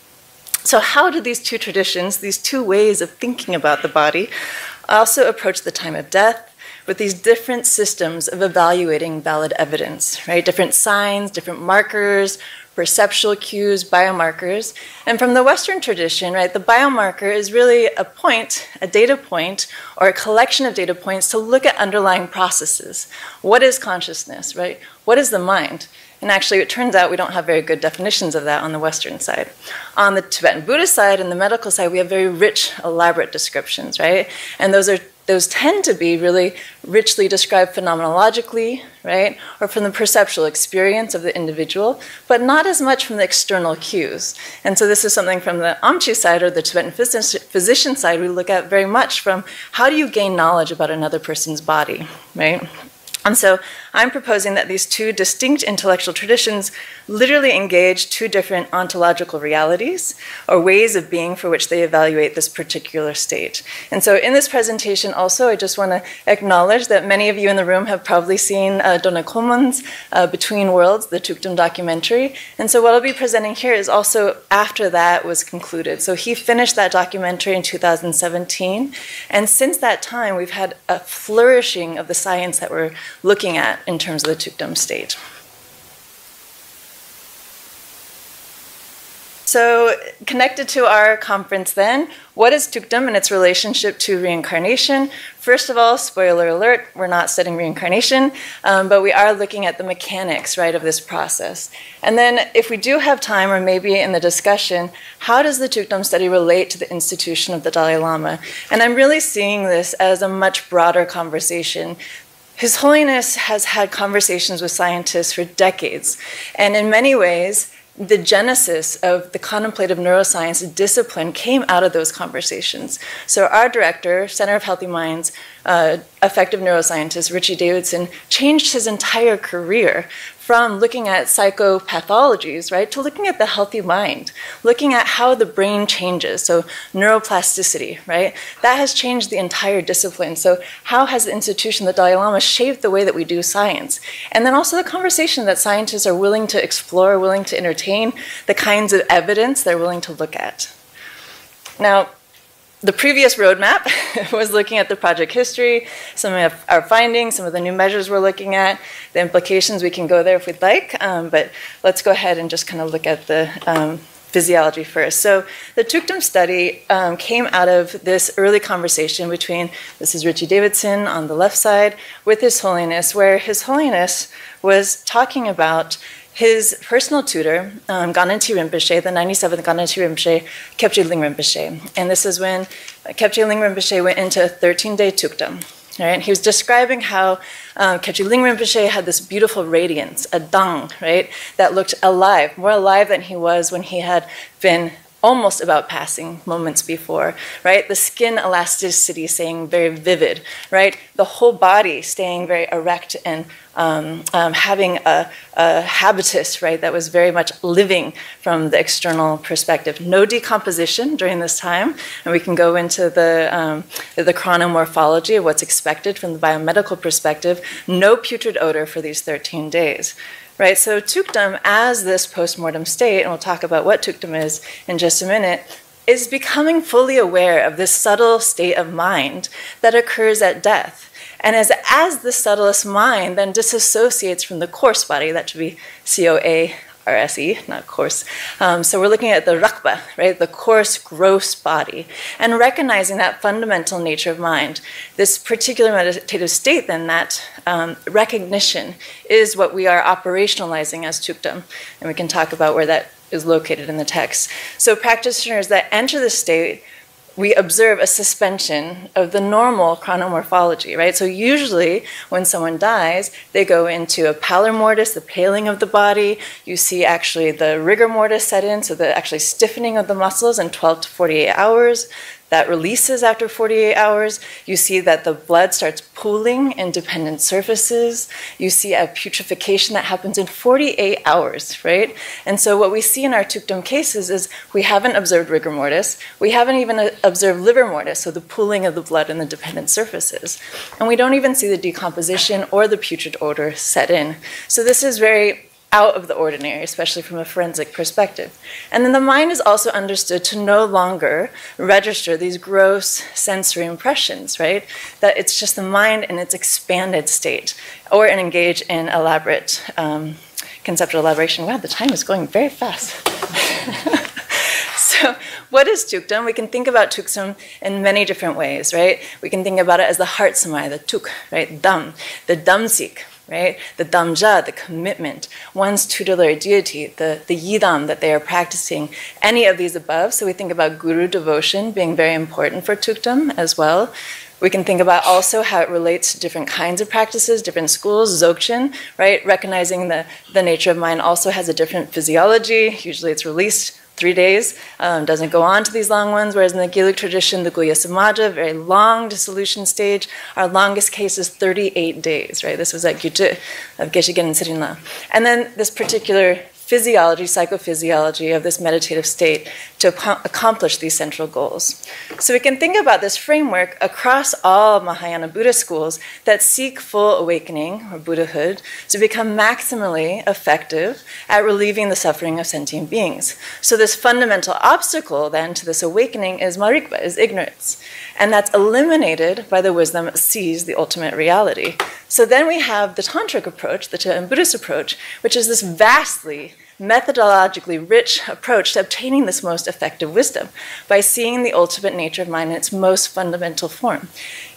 So how do these two traditions, these two ways of thinking about the body, also approach the time of death with these different systems of evaluating valid evidence, right? Different signs, different markers, perceptual cues, biomarkers. And from the Western tradition, right, the biomarker is really a point, a data point, or a collection of data points to look at underlying processes. What is consciousness, right? What is the mind? And actually, it turns out we don't have very good definitions of that on the Western side. On the Tibetan Buddhist side and the medical side, we have very rich, elaborate descriptions, right? And those are those tend to be really richly described phenomenologically, right, or from the perceptual experience of the individual, but not as much from the external cues. And so this is something from the Amchi side, or the Tibetan physician side, we look at very much from how do you gain knowledge about another person's body, right? And so I'm proposing that these two distinct intellectual traditions literally engage two different ontological realities, or ways of being for which they evaluate this particular state. And so in this presentation also, I just want to acknowledge that many of you in the room have probably seen Donna Coleman's Between Worlds, the Tukdum documentary. And so what I'll be presenting here is also after that was concluded. So he finished that documentary in 2017. And since that time, we've had a flourishing of the science that we're looking at in terms of the Tukdum state. So connected to our conference then, what is Tukdum and its relationship to reincarnation? First of all, spoiler alert, we're not studying reincarnation, but we are looking at the mechanics, right, of this process. And then if we do have time, or maybe in the discussion, how does the Tukdum study relate to the institution of the Dalai Lama? And I'm really seeing this as a much broader conversation. His Holiness has had conversations with scientists for decades, and in many ways, the genesis of the contemplative neuroscience discipline came out of those conversations. So our director, Center of Healthy Minds, effective neuroscientist, Richie Davidson, changed his entire career from looking at psychopathologies, right, to looking at the healthy mind, looking at how the brain changes, so neuroplasticity, right? That has changed the entire discipline. So how has the institution, the Dalai Lama, shaped the way that we do science? And then also the conversation that scientists are willing to explore, willing to entertain, the kinds of evidence they're willing to look at. Now, the previous roadmap was looking at the project history, some of our findings, some of the new measures we're looking at, the implications. We can go there if we'd like, but let's go ahead and just kind of look at the physiology first. So the Tukdum study came out of this early conversation between, this is Richie Davidson on the left side, with His Holiness, where His Holiness was talking about his personal tutor, Gananti Rinpoche, the 97th Gananti Rinpoche, Kepje Ling Rinpoche. And this is when Kepje Ling Rinpoche went into a 13-day Tukdum. Right? He was describing how Kepje Ling Rinpoche had this beautiful radiance, a dang, right, that looked alive, more alive than he was when he had been almost about passing moments before, right? The skin elasticity staying very vivid, right? The whole body staying very erect and having a habitus, right, that was very much living from the external perspective. No decomposition during this time, and we can go into the chronomorphology of what's expected from the biomedical perspective. No putrid odor for these 13 days. Right, so Tukdum, as this postmortem state, and we'll talk about what Tukdum is in just a minute, is becoming fully aware of this subtle state of mind that occurs at death. And as the subtlest mind then disassociates from the coarse body, that should be COARSE, not coarse. So we're looking at the rakba, right, the coarse, gross body, and recognizing that fundamental nature of mind. This particular meditative state, then, that recognition is what we are operationalizing as Tukdum, and we can talk about where that is located in the text. So practitioners that enter this state, we observe a suspension of the normal chronomorphology, right? So usually when someone dies, they go into a pallor mortis, the paling of the body. You see actually the rigor mortis set in, so the actually stiffening of the muscles in 12 to 48 hours. That releases after 48 hours. You see that the blood starts pooling in dependent surfaces. You see a putrefaction that happens in 48 hours, right? And so what we see in our Tukdum cases is we haven't observed rigor mortis. We haven't even observed liver mortis, so the pooling of the blood in the dependent surfaces. And we don't even see the decomposition or the putrid odor set in. So this is very out of the ordinary, especially from a forensic perspective. And then the mind is also understood to no longer register these gross sensory impressions, right? That it's just the mind in its expanded state, or engage in elaborate conceptual elaboration. Wow, the time is going very fast. So what is Tukdum? We can think about Tukdum in many different ways, right? We can think about it as the heart samadhi, the tuk, right? Dam, the damsik, right? The damja, the commitment, one's tutelary deity, the yidam that they are practicing, any of these above. So we think about guru devotion being very important for Tukdum as well. We can think about also how it relates to different kinds of practices, different schools, Dzogchen, right? Recognizing the nature of mind also has a different physiology. Usually it's released 3 days, doesn't go on to these long ones, whereas in the Gelug tradition, the Guya Samaja, very long dissolution stage, our longest case is 38 days, right? This was at Gyutu of Geshe Genin Sirinla. And then this particular physiology, psychophysiology of this meditative state to accomplish these central goals. So we can think about this framework across all Mahayana Buddhist schools that seek full awakening, or Buddhahood, to become maximally effective at relieving the suffering of sentient beings. So this fundamental obstacle then to this awakening is marikpa, is ignorance. And that's eliminated by the wisdom that sees the ultimate reality. So then we have the Tantric approach, the Tibetan Buddhist approach, which is this vastly methodologically rich approach to obtaining this most effective wisdom by seeing the ultimate nature of mind in its most fundamental form.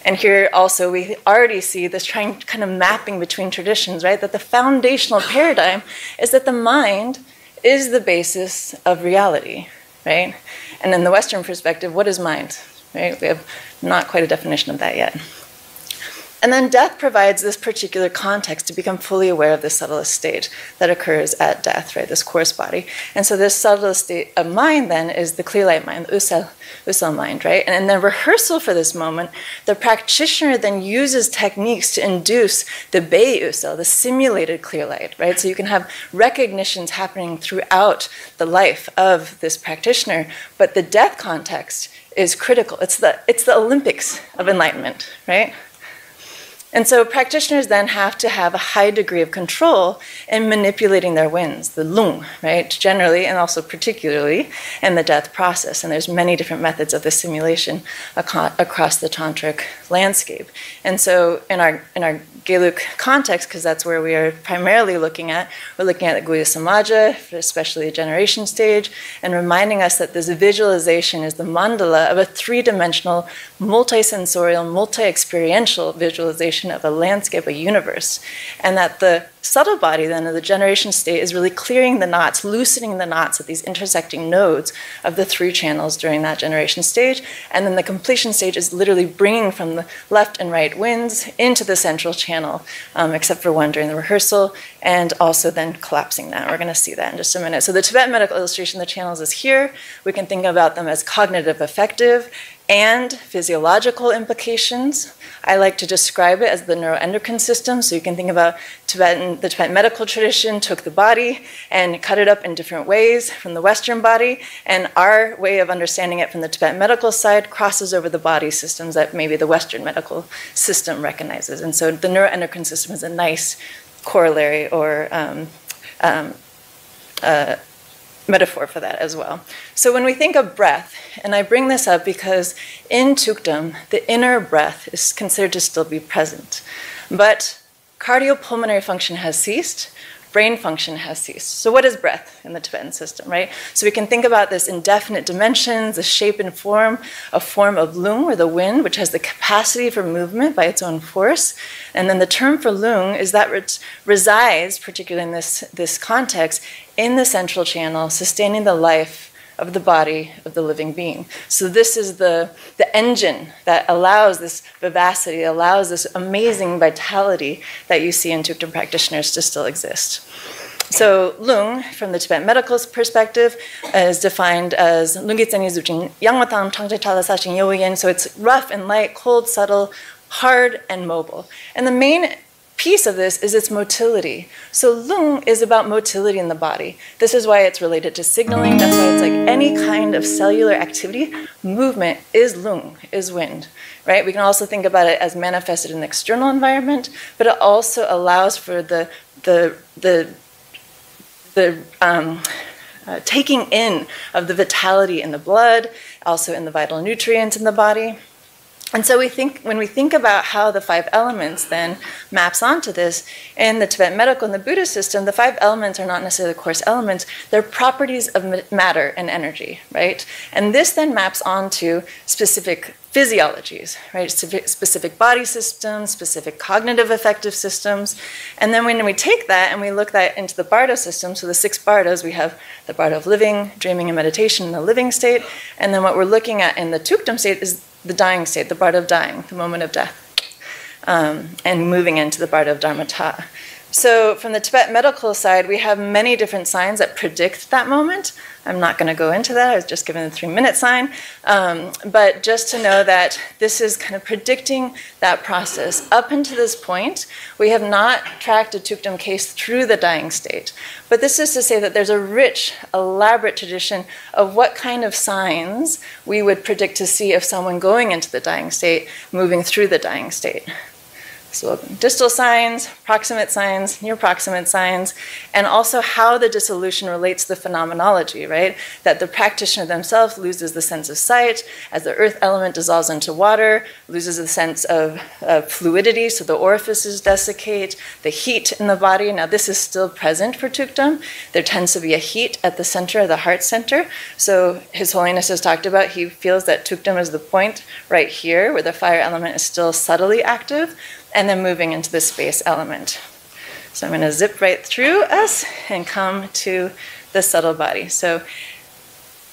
And here also we already see this kind of mapping between traditions, right? That the foundational paradigm is that the mind is the basis of reality, right? And in the Western perspective, what is mind, right? We have not quite a definition of that yet. And then death provides this particular context to become fully aware of the subtlest state that occurs at death, right, this coarse body. And so this subtlest state of mind then is the clear light mind, the Usal mind, right? And in the rehearsal for this moment, the practitioner then uses techniques to induce the Bei Usal, the simulated clear light, right? So you can have recognitions happening throughout the life of this practitioner, but the death context is critical. It's the Olympics of enlightenment, right? And so practitioners then have to have a high degree of control in manipulating their winds, the lung, right, generally and also particularly in the death process. And there's many different methods of this simulation across the tantric landscape. And so in our Gelug context, because that's where we are primarily looking at, we're looking at the Guya Samaja, especially the generation stage, and reminding us that this visualization is the mandala of a three-dimensional, multi-sensorial, multi-experiential visualization of a landscape, a universe, and that the subtle body then of the generation state is really clearing the knots, loosening the knots at these intersecting nodes of the three channels during that generation stage, and then the completion stage is literally bringing from the left and right winds into the central channel, except for one during the rehearsal, and also then collapsing that. We're going to see that in just a minute. So the Tibetan medical illustration of the channels is here. We can think about them as cognitive affective and physiological implications. I like to describe it as the neuroendocrine system. So you can think about the Tibetan medical tradition took the body and cut it up in different ways from the Western body. And our way of understanding it from the Tibetan medical side crosses over the body systems that maybe the Western medical system recognizes. And so the neuroendocrine system is a nice corollary or metaphor for that as well. So when we think of breath, and I bring this up because in Tukdam, the inner breath is considered to still be present. But cardiopulmonary function has ceased, brain function has ceased. So what is breath in the Tibetan system, right? So we can think about this in definite dimensions, the shape and form, a form of lung, or the wind, which has the capacity for movement by its own force. And then the term for lung is that it resides, particularly in this context, in the central channel, sustaining the life of the body of the living being. So this is the engine that allows this vivacity, allows this amazing vitality that you see in Tukdam practitioners to still exist. So lung, from the Tibetan medical perspective, is defined as lungitsani zuchin yangmatang tangche tala sashin yoyin. So it's rough and light, cold, subtle, hard, and mobile. And the main piece of this is its motility. So lung is about motility in the body. This is why it's related to signaling. That's why it's like any kind of cellular activity, movement is lung, is wind, right? We can also think about it as manifested in the external environment, but it also allows for the taking in of the vitality in the blood, also in the vital nutrients in the body. And so when we think about how the five elements then maps onto this, in the Tibetan medical and the Buddhist system, the five elements are not necessarily coarse elements, they're properties of matter and energy, right? And this then maps onto specific physiologies, right? Specific body systems, specific cognitive affective systems. And then when we take that and we look that into the Bardo system, so the 6 Bardos, we have the Bardo of living, dreaming, and meditation in the living state. And then what we're looking at in the Tukdam state is the dying state, the bardo of dying, the moment of death, and moving into the bardo of dharmata. So from the Tibetan medical side, we have many different signs that predict that moment. I'm not going to go into that. I was just given the 3-minute sign. But just to know that this is kind of predicting that process. Up until this point, we have not tracked a Tukdam case through the dying state. But this is to say that there's a rich, elaborate tradition of what kind of signs we would predict to see of someone going into the dying state, moving through the dying state. So distal signs, proximate signs, near proximate signs, and also how the dissolution relates to the phenomenology, right? That the practitioner themselves loses the sense of sight as the earth element dissolves into water, loses the sense of fluidity, so the orifices desiccate, the heat in the body. Now this is still present for Tukdam. There tends to be a heat at the center of the heart center. So His Holiness has talked about, he feels that Tukdam is the point right here where the fire element is still subtly active, and then moving into the space element. So I'm going to zip right through us and come to the subtle body. So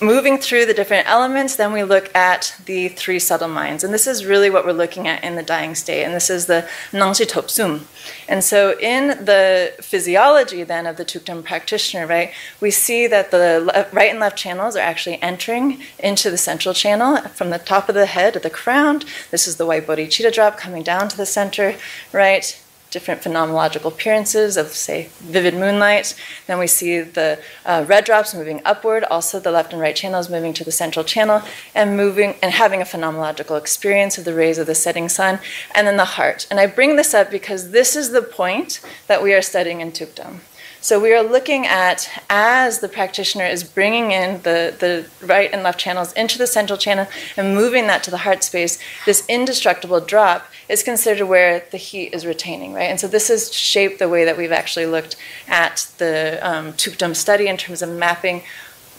moving through the different elements, then we look at the 3 subtle minds. And this is really what we're looking at in the dying state. And this is the Nangshi Topsum. And so in the physiology then of the Tukdam practitioner, right, we see that the right and left channels are actually entering into the central channel from the top of the head at the crown. This is the white bodhicitta drop coming down to the center, right? Different phenomenological appearances of, say, vivid moonlight. Then we see the red drops moving upward, also the left and right channels moving to the central channel, and moving and having a phenomenological experience of the rays of the setting sun, and then the heart. And I bring this up because this is the point that we are studying in Tukdam. So we are looking at, as the practitioner is bringing in the right and left channels into the central channel and moving that to the heart space, this indestructible drop is considered where the heat is retaining, right? And so this has shaped the way that we've actually looked at the Tukdam study in terms of mapping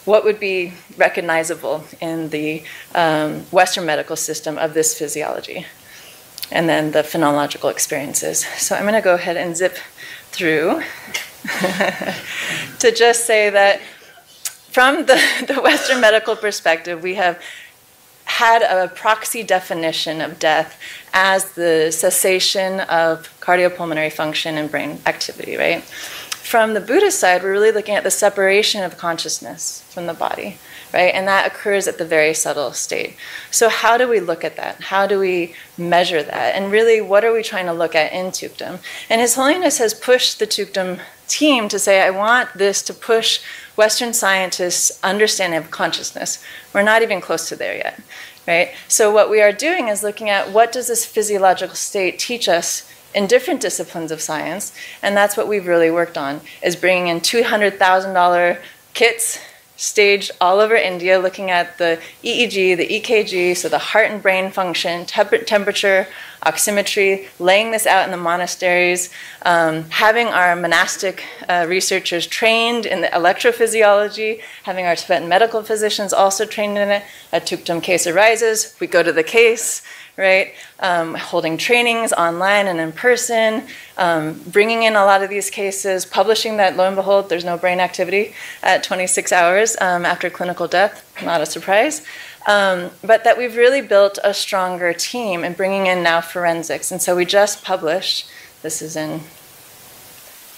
what would be recognizable in the Western medical system of this physiology, and then the phenomenological experiences. So I'm going to go ahead and zip through to just say that from the Western medical perspective, we have had a proxy definition of death as the cessation of cardiopulmonary function and brain activity, right? From the Buddhist side, we're really looking at the separation of consciousness from the body, right? And that occurs at the very subtle state. So how do we look at that? How do we measure that? And really, what are we trying to look at in Tukdam? And His Holiness has pushed the Tukdam team to say, I want this to push Western scientists' understanding of consciousness. We're not even close to there yet, right? So what we are doing is looking at what does this physiological state teach us in different disciplines of science, and that's what we've really worked on, is bringing in $200,000 kits staged all over India, looking at the EEG, the EKG, so the heart and brain function, temperature, oximetry, laying this out in the monasteries, having our monastic researchers trained in the electrophysiology, having our Tibetan medical physicians also trained in it. A Tukdam case arises, we go to the case, right? Holding trainings online and in person, bringing in a lot of these cases, publishing that, lo and behold, there's no brain activity at 26 hours after clinical death, not a surprise. But that we've really built a stronger team in bringing in now forensics. And so we just published, this is in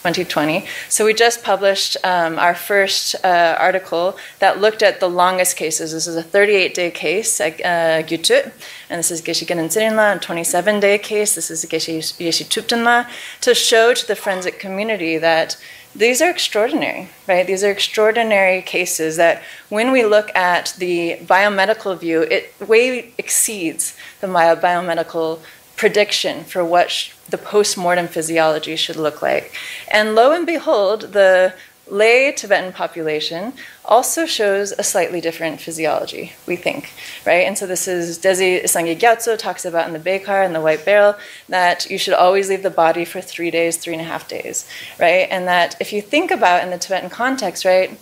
2020. So we just published our first article that looked at the longest cases. This is a 38-day case at Gyutut, and this is Geshe Genen Tsirinla, a 27-day case. This is Geshe Yeshi Tuptenla, to show to the forensic community that these are extraordinary, right? These are extraordinary cases that when we look at the biomedical view, it way exceeds the biomedical prediction for what the post-mortem physiology should look like. And lo and behold, the lay Tibetan population also shows a slightly different physiology, we think, right? And so this is Desi Isangi Gyatso talks about in the Bekar and the White Barrel that you should always leave the body for 3 days, 3.5 days, right? And that if you think about in the Tibetan context, right,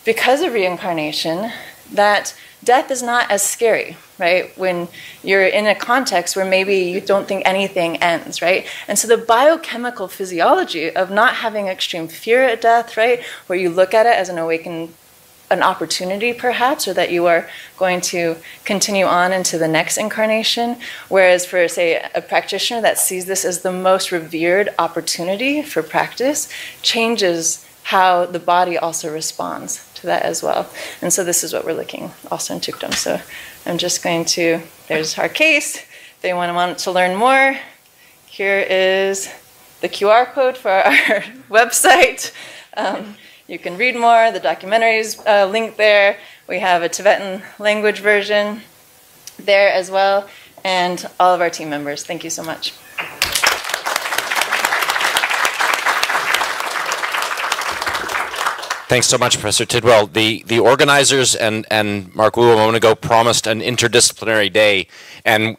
because of reincarnation, that death is not as scary, right? When you're in a context where maybe you don't think anything ends, right? And so the biochemical physiology of not having extreme fear at death, right? Where you look at it as an awakened an opportunity perhaps, or that you are going to continue on into the next incarnation. Whereas for, say, a practitioner that sees this as the most revered opportunity for practice, changes how the body also responds to that as well. And so this is what we're looking also in Tukdom. So I'm just going to, there's our case. If they want to learn more, here is the QR code for our website. You can read more. The documentary is linked there. We have a Tibetan language version there as well, and all of our team members. Thank you so much. Thanks so much, Professor Tidwell. The organizers and Mark Wu a moment ago promised an interdisciplinary day, and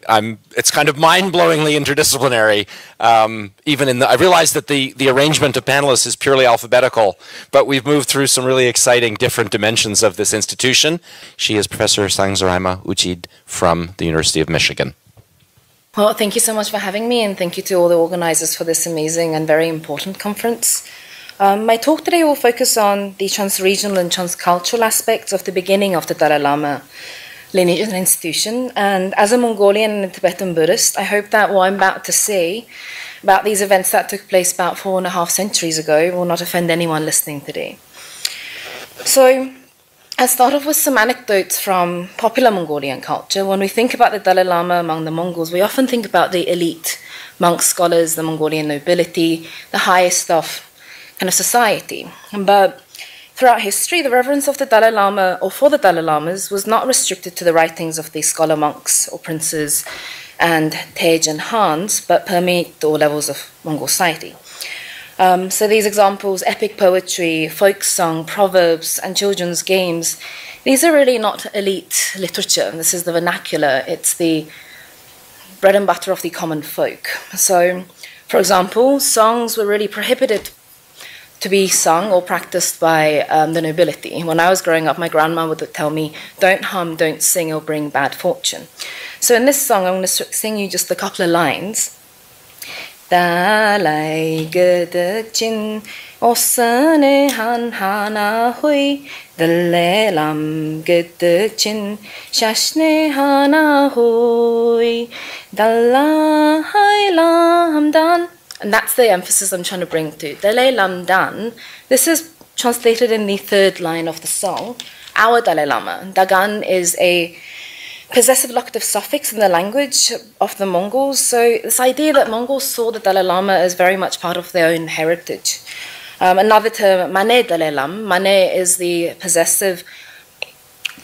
it's kind of mind-blowingly interdisciplinary. Even in I realize that the arrangement of panelists is purely alphabetical, but we've moved through some really exciting different dimensions of this institution. She is Professor Sangzaraima Uchid from the University of Michigan. Well, thank you so much for having me, and thank you to all the organizers for this amazing and very important conference. My talk today will focus on the trans-regional and trans-cultural aspects of the beginning of the Dalai Lama lineage and institution. And as a Mongolian and Tibetan Buddhist, I hope that what I'm about to say about these events that took place about 4.5 centuries ago will not offend anyone listening today. So I'll start off with some anecdotes from popular Mongolian culture. When we think about the Dalai Lama among the Mongols, we often think about the elite monks, scholars, the Mongolian nobility, the highest of kind of society. But throughout history, the reverence of the Dalai Lama, or for the Dalai Lamas, was not restricted to the writings of the scholar monks or princes and Tej and Hans, but permeate all levels of Mongol society. So these examples, epic poetry, folk song, proverbs, and children's games, these are really not elite literature. This is the vernacular. It's the bread and butter of the common folk. So, for example, songs were really prohibited to be sung or practiced by the nobility. When I was growing up, my grandma would tell me, don't hum, don't sing, it'll bring bad fortune. So in this song, I'm going to sing you just a couple of lines. Dalai gedek chin osane han hana hui Dalai lam gedek chin shashne hana hui Dalai lam dan. And that's the emphasis I'm trying to bring to. Dalai Lam Dan. This is translated in the third line of the song. Our Dalai Lama. Dagan is a possessive locative suffix in the language of the Mongols. So this idea that Mongols saw the Dalai Lama as very much part of their own heritage. Another term, Mane Dalai Lam. Mane is the possessive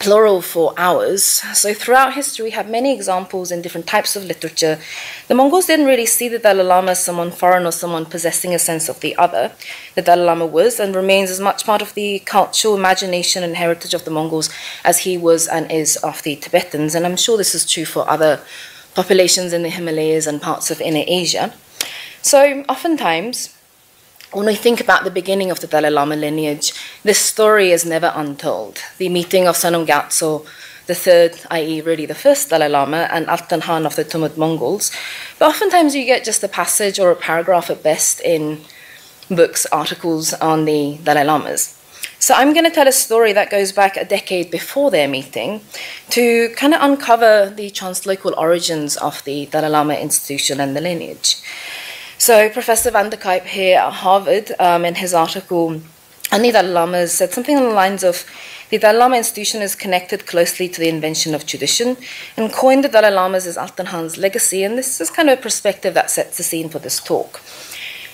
plural for ours. So throughout history, we have many examples in different types of literature. The Mongols didn't really see the Dalai Lama as someone foreign or someone possessing a sense of the other. The Dalai Lama was and remains as much part of the cultural imagination and heritage of the Mongols as he was and is of the Tibetans. And I'm sure this is true for other populations in the Himalayas and parts of Inner Asia. So oftentimes, when we think about the beginning of the Dalai Lama lineage, this story is never untold. The meeting of Sonam Gyatso, the third, i.e. really the first Dalai Lama, and Altan Khan of the Tumut Mongols. But oftentimes you get just a passage or a paragraph at best in books, articles on the Dalai Lamas. So I'm going to tell a story that goes back a decade before their meeting to kind of uncover the translocal origins of the Dalai Lama institution and the lineage. So Professor Van der Kuyp here at Harvard, in his article on the Dalai Lamas, said something along the lines of, the Dalai Lama institution is connected closely to the invention of tradition, and coined the Dalai Lamas as Altan Khan's legacy, and this is kind of a perspective that sets the scene for this talk.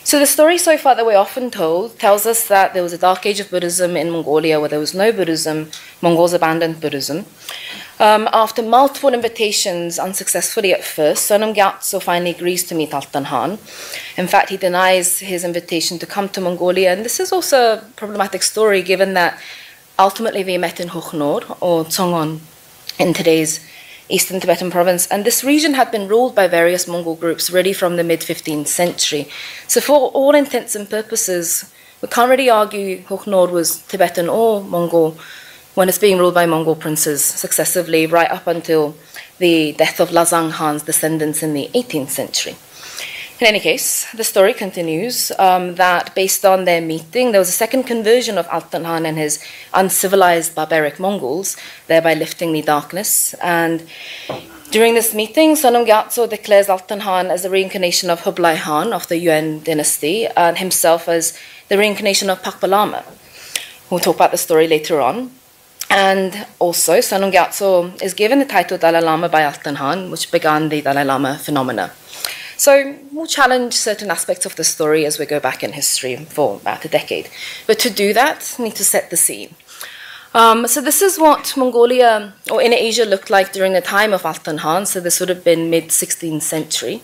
So the story so far that we're often told tells us that there was a dark age of Buddhism in Mongolia where there was no Buddhism. Mongols abandoned Buddhism. After multiple invitations, unsuccessfully at first, Sonam Gyatso finally agrees to meet Altan Khan. In fact, he denies his invitation to come to Mongolia, and this is also a problematic story given that ultimately they met in Hokhnor, or Tsongon, in today's Eastern Tibetan province, and this region had been ruled by various Mongol groups really from the mid-15th century. So for all intents and purposes, we can't really argue Hokhnor was Tibetan or Mongol when it's being ruled by Mongol princes successively right up until the death of Lazang Khan's descendants in the 18th century. In any case, the story continues that based on their meeting, there was a second conversion of Altan Khan and his uncivilized barbaric Mongols, thereby lifting the darkness. And during this meeting, Sonam Gyatso declares Altan Khan as the reincarnation of Hublai Khan of the Yuan dynasty and himself as the reincarnation of Pakpa Lama. We'll talk about the story later on. And also, Sonam Gyatso is given the title Dalai Lama by Altan Khan, which began the Dalai Lama phenomena. So we'll challenge certain aspects of the story as we go back in history for about a decade. But to do that, we need to set the scene. So this is what Mongolia or Inner Asia looked like during the time of Altan Khan. So this would have been mid-16th century.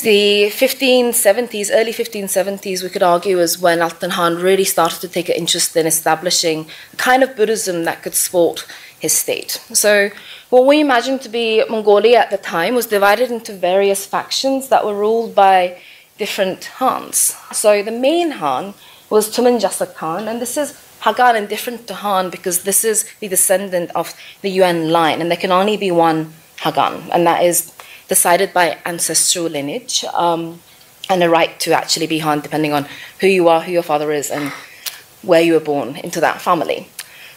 The 1570s, early 1570s, we could argue, is when Altan Khan really started to take an interest in establishing a kind of Buddhism that could support his state. So what we imagined to be Mongolia at the time was divided into various factions that were ruled by different Khans. So the main Khan was Tumen Jasak Khan, and this is Hagan and different to Han because this is the descendant of the Yuan line, and there can only be one Hagan, and that is decided by ancestral lineage and a right to actually be Han depending on who you are, who your father is, and where you were born into that family.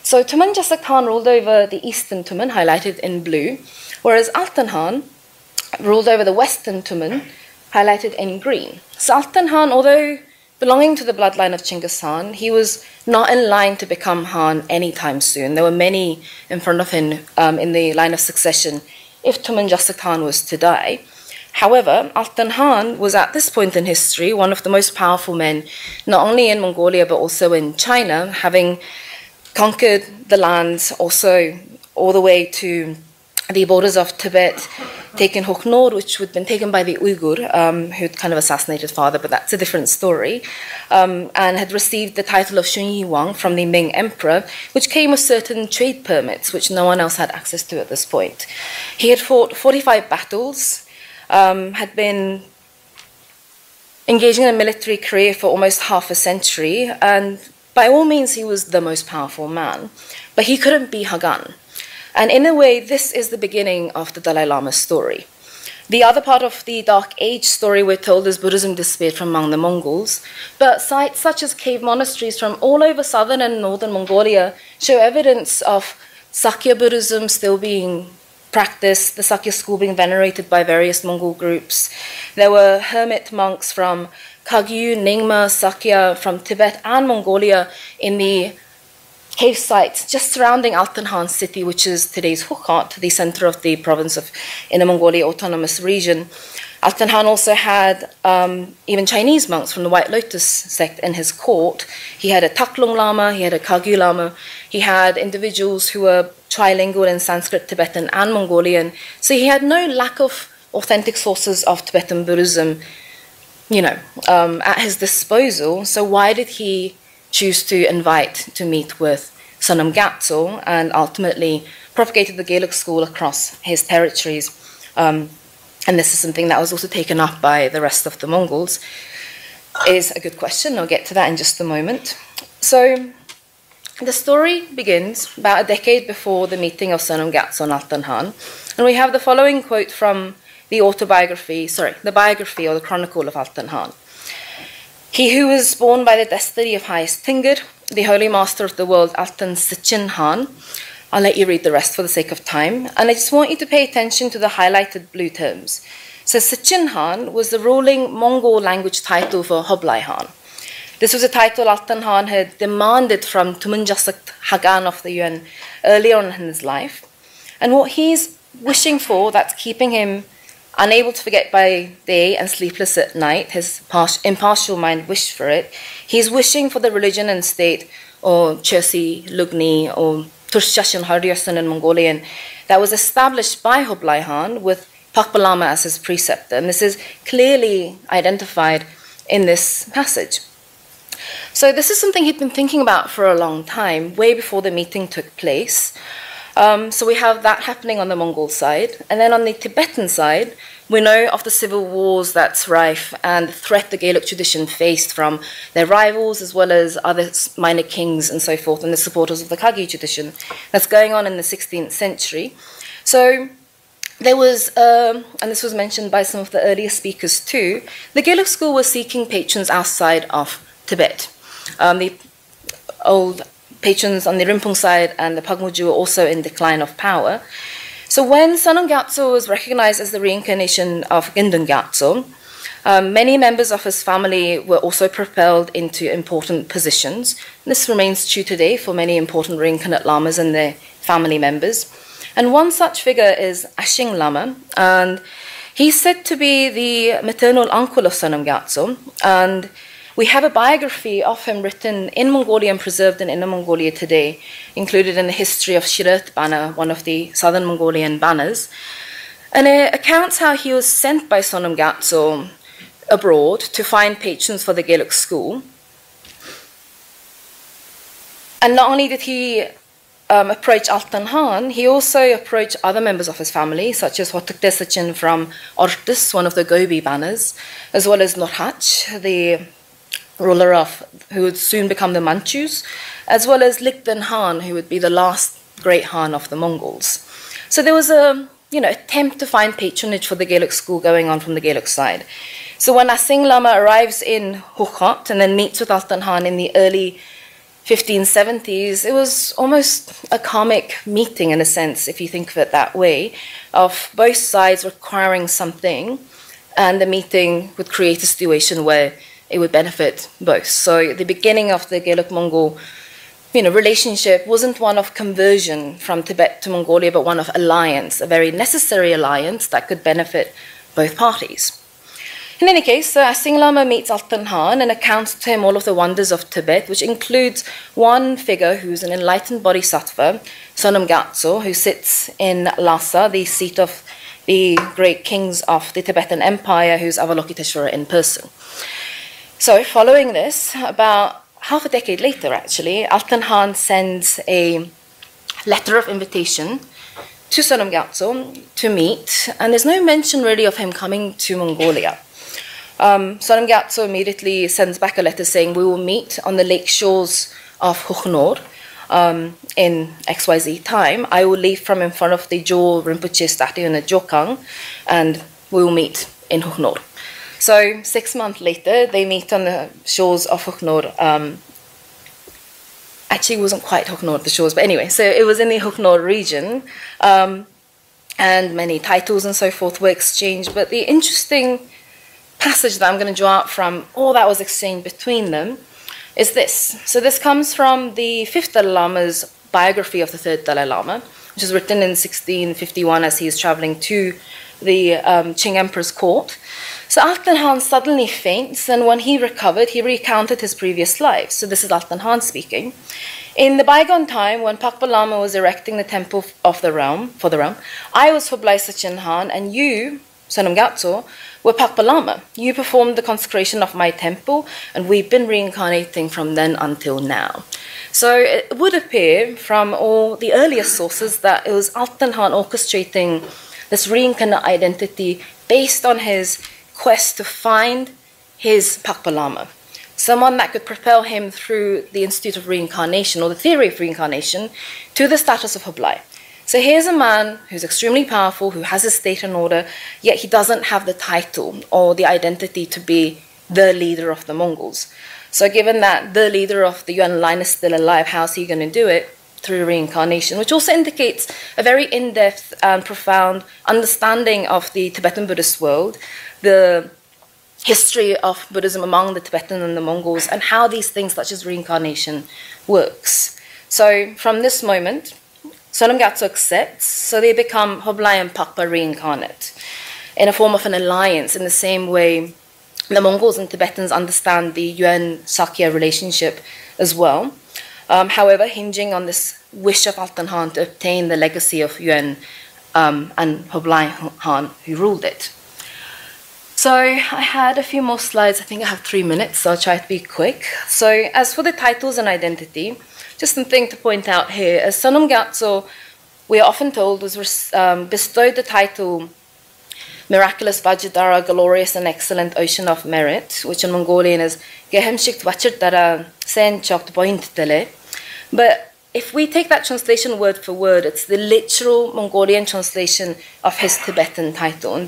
So Tumen Jasak Khan ruled over the eastern Tumen, highlighted in blue, whereas Altan Khan ruled over the western Tumen, highlighted in green. So Altan Khan, although belonging to the bloodline of Chinggis Khan, he was not in line to become Han anytime soon. There were many in front of him in the line of succession if Tumen Jasak Khan was to die. However, Altan Khan was at this point in history one of the most powerful men, not only in Mongolia but also in China, having conquered the lands also all the way to the borders of Tibet, taken Hoknor, which had been taken by the Uyghur, who'd kind of assassinated father, but that's a different story, and had received the title of Shunyi Wang from the Ming Emperor, which came with certain trade permits, which no one else had access to at this point. He had fought 45 battles, had been engaging in a military career for almost half a century, and by all means he was the most powerful man, but he couldn't be Hagan. And in a way, this is the beginning of the Dalai Lama's story. The other part of the Dark Age story we're told is Buddhism disappeared from among the Mongols, but sites such as cave monasteries from all over southern and northern Mongolia show evidence of Sakya Buddhism still being practiced, the Sakya school being venerated by various Mongol groups. There were hermit monks from Kagyu, Nyingma, Sakya, from Tibet and Mongolia in the cave sites just surrounding Altan Khan city, which is today's Hukhat, the center of the province of Inner Mongolia Autonomous Region. Altan Khan also had even Chinese monks from the White Lotus sect in his court. He had a Taklung Lama, he had a Kagyu Lama, he had individuals who were trilingual in Sanskrit, Tibetan, and Mongolian. So he had no lack of authentic sources of Tibetan Buddhism, at his disposal. So why did he choose to invite to meet with Sonam Gyatso and ultimately propagated the Gaelic school across his territories? And this is something that was also taken up by the rest of the Mongols, is a good question. I'll get to that in just a moment. So the story begins about a decade before the meeting of Sonam Gyatso and Altan Khan. And we have the following quote from the the biography or the chronicle of Altan Khan. He who was born by the destiny of highest Tingir, the holy master of the world, Altan Sichin Khan. I'll let you read the rest for the sake of time. And I just want you to pay attention to the highlighted blue terms. So Sichin Khan was the ruling Mongol language title for Hublai Khan. This was a title Altan Khan had demanded from Tumen Jasak Hagan of the Yuan earlier on in his life. And what he's wishing for, that's keeping him unable to forget by day and sleepless at night, his impartial mind wished for it. He's wishing for the religion and state, or Chersi, Lugni, or Turshashin Haryasan in Mongolian, that was established by Hublai Khan with Pakpa Lama as his preceptor. And this is clearly identified in this passage. So this is something he'd been thinking about for a long time, way before the meeting took place. So we have that happening on the Mongol side. And then on the Tibetan side, we know of the civil wars that's rife and the threat the Gaelic tradition faced from their rivals as well as other minor kings and so forth and the supporters of the Kagyu tradition that's going on in the 16th century. So there was, and this was mentioned by some of the earlier speakers too, the Gaelic school was seeking patrons outside of Tibet. The old patrons on the Rinpoche side and the Pagmuju were also in decline of power. So when Sonam Gyatso was recognized as the reincarnation of Gindun Gyatso, many members of his family were also propelled into important positions. This remains true today for many important reincarnate lamas and their family members. And one such figure is Ashing Lama, and he's said to be the maternal uncle of Sonam Gyatso, and we have a biography of him written in Mongolian, preserved in Inner Mongolia today, included in the history of Shirat Bana, one of the southern Mongolian banners. And it accounts how he was sent by Sonam Gyatso abroad to find patrons for the Gaelic school. And not only did he approach Altan Han, he also approached other members of his family, such as Hotuk Desachin from Ortus, one of the Gobi banners, as well as Norhach, the ruler of who would soon become the Manchus, as well as Likden Han, who would be the last great Han of the Mongols. So there was a attempt to find patronage for the Gaelic school going on from the Gaelic side. So when Asing Lama arrives in Hukhat and then meets with Altan Han in the early 1570s, it was almost a karmic meeting in a sense, if you think of it that way, of both sides requiring something, and the meeting would create a situation where it would benefit both. So the beginning of the Gaelic-Mongol relationship wasn't one of conversion from Tibet to Mongolia, but one of alliance, a very necessary alliance that could benefit both parties. In any case, Asing Lama meets Altan Han and accounts to him all of the wonders of Tibet, which includes one figure who's an enlightened bodhisattva, Sonam Gyatso, who sits in Lhasa, the seat of the great kings of the Tibetan Empire, who's Avalokiteshvara in person. So following this, about half a decade later actually, Altan Han sends a letter of invitation to Sonam Gyatso to meet, and there's no mention really of him coming to Mongolia. Sonam Gyatso immediately sends back a letter saying, we will meet on the lake shores of Huknor in XYZ time. I will leave from in front of the Jo Rinpoche statue in the Jokang, and we will meet in Huknor. So 6 months later, they meet on the shores of Huknor. Actually, it wasn't quite Huknor, the shores, but anyway, so it was in the Huknor region, and many titles and so forth were exchanged. But the interesting passage that I'm going to draw out from all that was exchanged between them is this. So this comes from the 5th Dalai Lama's biography of the 3rd Dalai Lama, which was written in 1651 as he is traveling to the Qing Emperor's court. So Altan Han suddenly faints, and when he recovered, he recounted his previous lives. So this is Altan Han speaking. In the bygone time, when Pakpa Lama was erecting the temple of the realm, I was Hublai Sachin Han, and you, Sonam Gyatso, were Pakpa Lama. You performed the consecration of my temple, and we've been reincarnating from then until now. So it would appear from all the earlier sources that it was Altan Han orchestrating this reincarnate identity based on his quest to find his Pakpa Lama, someone that could propel him through the Institute of Reincarnation, or the theory of reincarnation, to the status of Hublai. So here's a man who's extremely powerful, who has his state in order, yet he doesn't have the title or the identity to be the leader of the Mongols. So given that the leader of the Yuan line is still alive, how's he going to do it? Through reincarnation, which also indicates a very in-depth and profound understanding of the Tibetan Buddhist world, the history of Buddhism among the Tibetan and the Mongols, and how these things such as reincarnation works. So from this moment, Sonam Gyatso accepts, so they become Hublai and Pakpa reincarnate in a form of an alliance, in the same way the Mongols and Tibetans understand the Yuan-Sakya relationship as well. However, hinging on this wish of Altan Han to obtain the legacy of Yuan and Hublai Han, who ruled it. So I had a few more slides. I think I have 3 minutes, so I'll try to be quick. So as for the titles and identity, just something to point out here. As Sonam Gyatso, we are often told, was bestowed the title Miraculous Vajradhara, Glorious and Excellent Ocean of Merit, which in Mongolian is Gehemshikt Vachardara Sen Chokt Point Tele. But if we take that translation word for word, it's the literal Mongolian translation of his Tibetan title.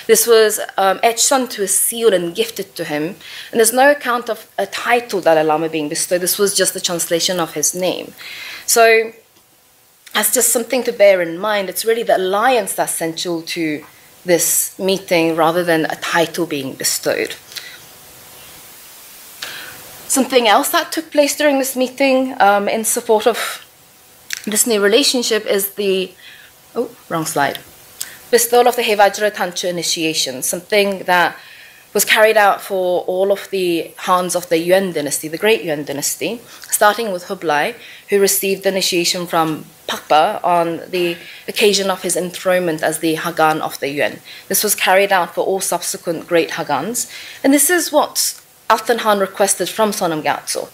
This was etched onto a seal and gifted to him. And there's no account of a title Dalai Lama being bestowed. This was just the translation of his name. So that's just something to bear in mind. It's really the alliance that's central to this meeting rather than a title being bestowed. Something else that took place during this meeting in support of this new relationship is the, bestowal of the Hevajra Tantra initiation, something that was carried out for all of the Hans of the Yuan dynasty, the Great Yuan dynasty, starting with Hublai, who received the initiation from Pakpa on the occasion of his enthronement as the Hagan of the Yuan. This was carried out for all subsequent great Hagans, and this is what Altan Han requested from Sonam Gyatso.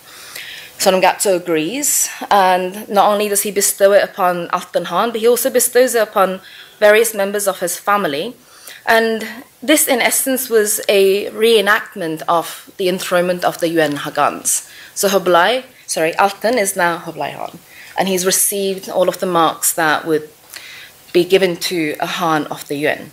Sonam Gyatso agrees, and not only does he bestow it upon Altan Han, but he also bestows it upon various members of his family. And this, in essence, was a reenactment of the enthronement of the Yuan Hagans. So Altan is now Hublai Han, and he's received all of the marks that would be given to a Han of the Yuan.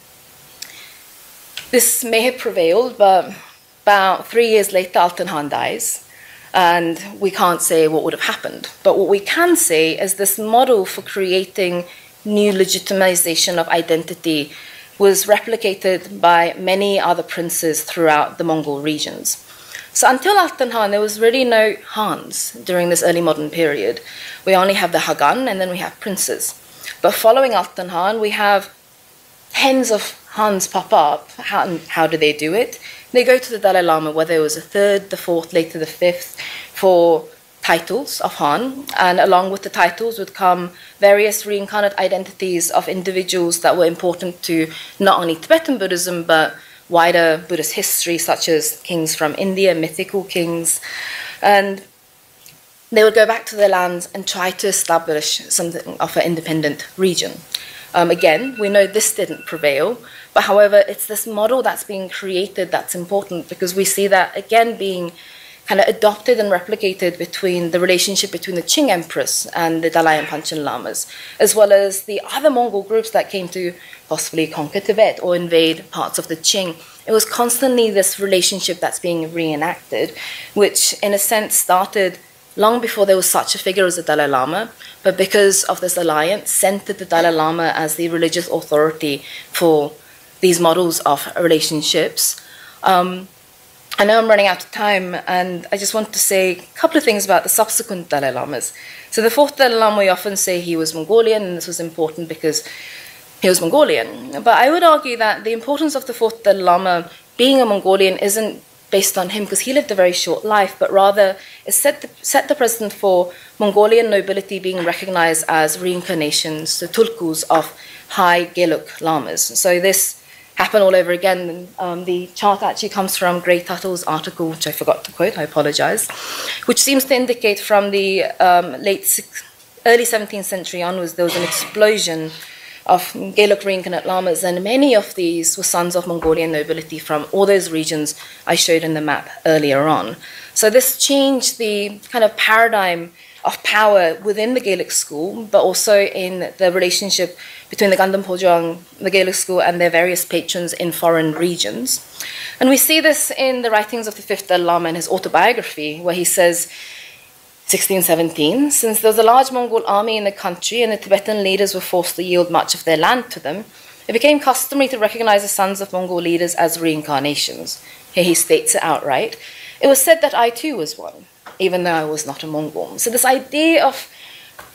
This may have prevailed, but about 3 years later, Altan Han dies, and we can't say what would have happened. But what we can say is this model for creating new legitimization of identity was replicated by many other princes throughout the Mongol regions. So until Altan Han, there was really no Hans during this early modern period. We only have the Hagan, and then we have princes. But following Altan Han, we have tens of Hans pop up. How do they do it? They go to the Dalai Lama, whether it was the third, the fourth, later the fifth, for titles of Han, and along with the titles would come various reincarnate identities of individuals that were important to not only Tibetan Buddhism, but wider Buddhist history, such as kings from India, mythical kings. And they would go back to their lands and try to establish something of an independent region. Again, we know this didn't prevail, but however, it's this model that's being created that's important, because we see that again being kind of adopted and replicated between the relationship between the Qing Empress and the Dalai and Panchen Lamas, as well as the other Mongol groups that came to possibly conquer Tibet or invade parts of the Qing. It was constantly this relationship that's being reenacted, which in a sense started long before there was such a figure as the Dalai Lama, but because of this alliance, centered the Dalai Lama as the religious authority for these models of relationships. I know I'm running out of time, and I just want to say a couple of things about the subsequent Dalai Lamas. So the fourth Dalai Lama, we often say he was Mongolian, and this was important because he was Mongolian. But I would argue that the importance of the fourth Dalai Lama being a Mongolian isn't based on him, because he lived a very short life, but rather it set the precedent for Mongolian nobility being recognized as reincarnations, the tulkus of high Geluk lamas. So this happened all over again. The chart actually comes from Gray Tuttle's article, which I forgot to quote, I apologize, which seems to indicate from the early 17th century onwards, there was an explosion of Geluk reincarnate lamas, and many of these were sons of Mongolian nobility from all those regions I showed in the map earlier on. So this changed the kind of paradigm of power within the Gaelic school, but also in the relationship between the Gandam Pojong, the Gaelic school, and their various patrons in foreign regions. And we see this in the writings of the fifth Dalai Lama in his autobiography, where he says, 1617, since there was a large Mongol army in the country and the Tibetan leaders were forced to yield much of their land to them, it became customary to recognize the sons of Mongol leaders as reincarnations. Here he states it outright. It was said that I too was one, even though I was not a Mongol. So this idea of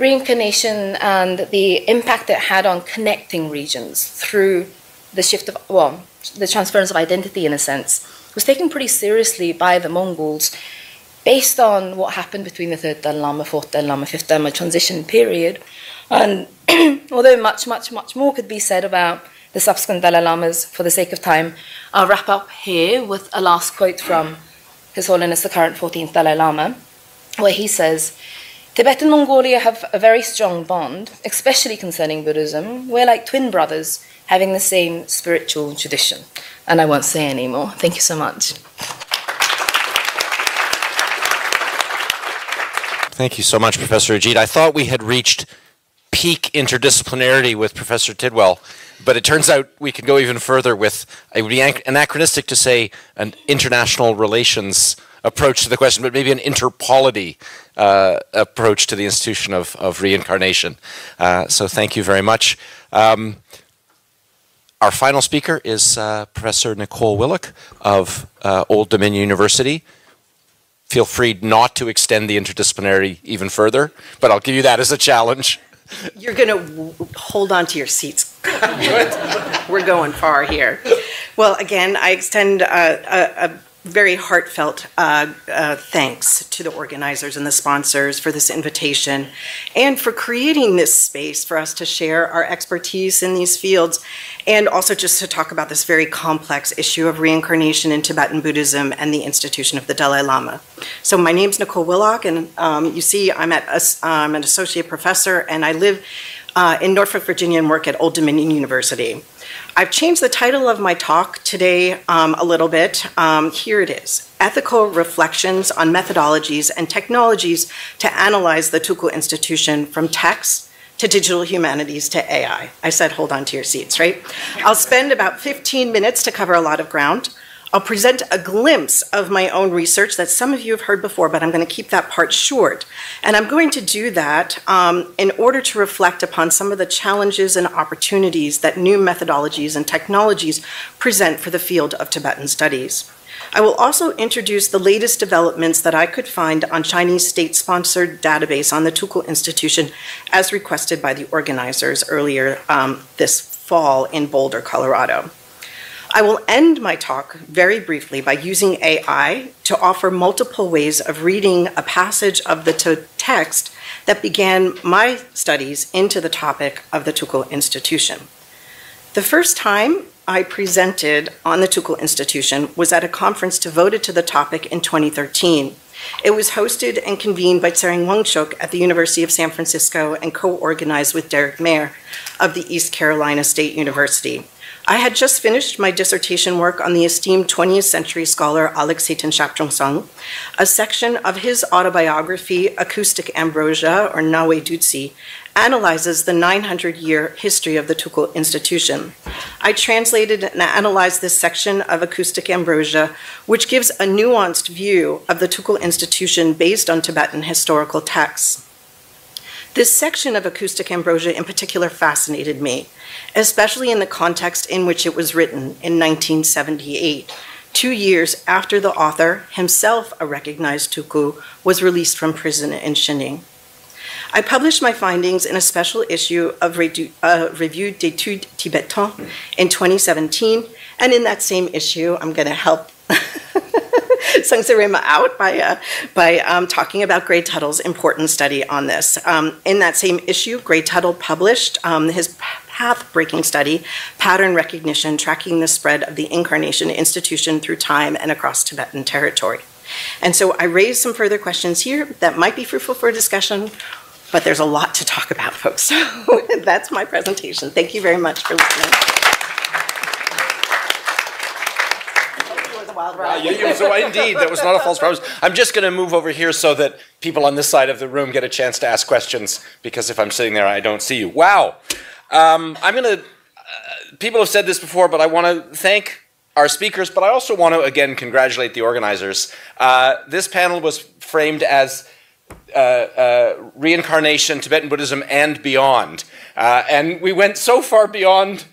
reincarnation and the impact it had on connecting regions through the shift of, well, the transference of identity in a sense, was taken pretty seriously by the Mongols based on what happened between the third Dalai Lama, fourth Dalai Lama, fifth Dalai Lama transition period. And although much more could be said about the subsequent Dalai Lamas, for the sake of time, I'll wrap up here with a last quote from His Holiness the current 14th Dalai Lama, where he says, Tibet and Mongolia have a very strong bond, especially concerning Buddhism. We're like twin brothers, having the same spiritual tradition. And I won't say any more. Thank you so much. Thank you so much, Professor Ajit. I thought we had reached peak interdisciplinarity with Professor Tidwell, but it turns out we can go even further with, it would be anachronistic to say an international relations approach to the question, but maybe an interpolity approach to the institution of reincarnation. So thank you very much. Our final speaker is Professor Nicole Willock of Old Dominion University. Feel free not to extend the interdisciplinarity even further, but I'll give you that as a challenge. You're going to hold on to your seats. We're going far here. Well, again, I extend a very heartfelt thanks to the organizers and the sponsors for this invitation and for creating this space for us to share our expertise in these fields, and also just to talk about this very complex issue of reincarnation in Tibetan Buddhism and the institution of the Dalai Lama. So my name's Nicole Willock, and you see I'm an associate professor, and I live in Norfolk, Virginia, and work at Old Dominion University. I've changed the title of my talk today a little bit. Here it is: Ethical Reflections on Methodologies and Technologies to Analyze the Tukul Institution from Text to Digital Humanities to AI. I said hold on to your seats, right? I'll spend about 15 minutes to cover a lot of ground. I'll present a glimpse of my own research that some of you have heard before, but I'm going to keep that part short. And I'm going to do that in order to reflect upon some of the challenges and opportunities that new methodologies and technologies present for the field of Tibetan studies. I will also introduce the latest developments that I could find on Chinese state-sponsored database on the Tukul Institution as requested by the organizers earlier this fall in Boulder, Colorado. I will end my talk very briefly by using AI to offer multiple ways of reading a passage of the text that began my studies into the topic of the Tukul Institution. The first time I presented on the Tukul Institution was at a conference devoted to the topic in 2013. It was hosted and convened by Tsering Wangchuk at the University of San Francisco and co-organized with Derek Mayer of the East Carolina State University. I had just finished my dissertation work on the esteemed 20th century scholar Alexei Shapchungsang. A section of his autobiography, Acoustic Ambrosia, or Nawe Dutsi, analyzes the 900-year history of the Tukul Institution. I translated and analyzed this section of Acoustic Ambrosia, which gives a nuanced view of the Tukul Institution based on Tibetan historical texts. This section of Acoustic Ambrosia in particular fascinated me, especially in the context in which it was written in 1978, 2 years after the author, himself a recognized Tukul, was released from prison in Xining. I published my findings in a special issue of Revue d'études tibétaines in 2017, and in that same issue, I'm going to help Sungsarima out by talking about Gray Tuttle's important study on this. In that same issue, Gray Tuttle published his path-breaking study, Pattern Recognition, Tracking the Spread of the Incarnation Institution Through Time and Across Tibetan Territory. And so I raised some further questions here that might be fruitful for a discussion, but there's a lot to talk about, folks. So that's my presentation. Thank you very much for listening. Indeed, that was not a false promise. I'm just going to move over here so that people on this side of the room get a chance to ask questions, because if I'm sitting there, I don't see you. Wow. I'm going to, people have said this before, but I want to thank our speakers, but I also want to, again, congratulate the organizers. This panel was framed as reincarnation, Tibetan Buddhism, and beyond. And we went so far beyond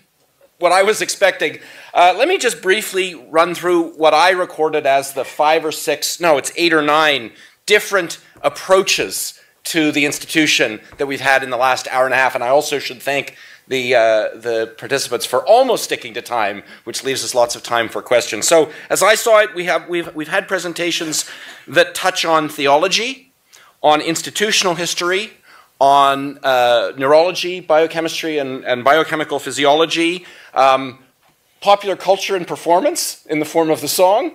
what I was expecting. Let me just briefly run through what I recorded as the 5 or 6, no, it's 8 or 9 different approaches to the institution that we've had in the last hour and a half. And I also should thank the participants for almost sticking to time, which leaves us lots of time for questions. So as I saw it, we've had presentations that touch on theology, on institutional history, on neurology, biochemistry, and biochemical physiology, popular culture and performance in the form of the song,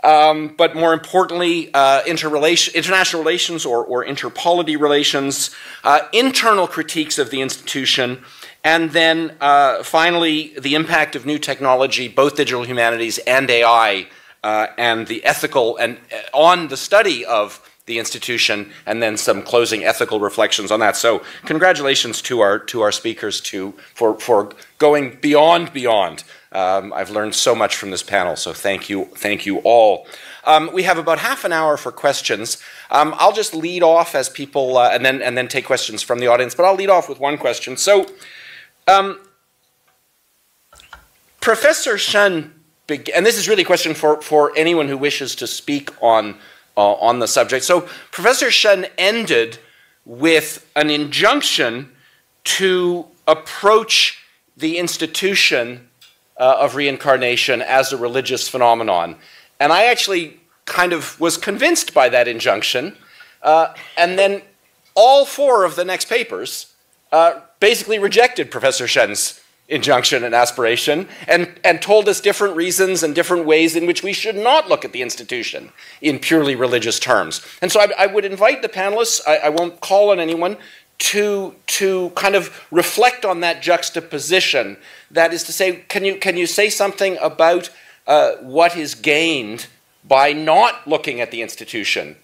but more importantly, international relations or interpolity relations, internal critiques of the institution, and then finally the impact of new technology, both digital humanities and AI, and the ethical and on the study of the institution, and then some closing ethical reflections on that. So congratulations to our speakers for going beyond. I've learned so much from this panel, so thank you all. We have about half an hour for questions. I'll just lead off as people, and then take questions from the audience, but I'll lead off with one question. So, Professor Shen, and this is really a question for anyone who wishes to speak on the subject. So Professor Shen ended with an injunction to approach the institution of reincarnation as a religious phenomenon. And I actually kind of was convinced by that injunction. And then all 4 of the next papers basically rejected Professor Shen's injunction and aspiration, and told us different reasons and different ways in which we should not look at the institution in purely religious terms. And so I would invite the panelists, I won't call on anyone, to kind of reflect on that juxtaposition. That is to say, can you say something about what is gained by not looking at the institution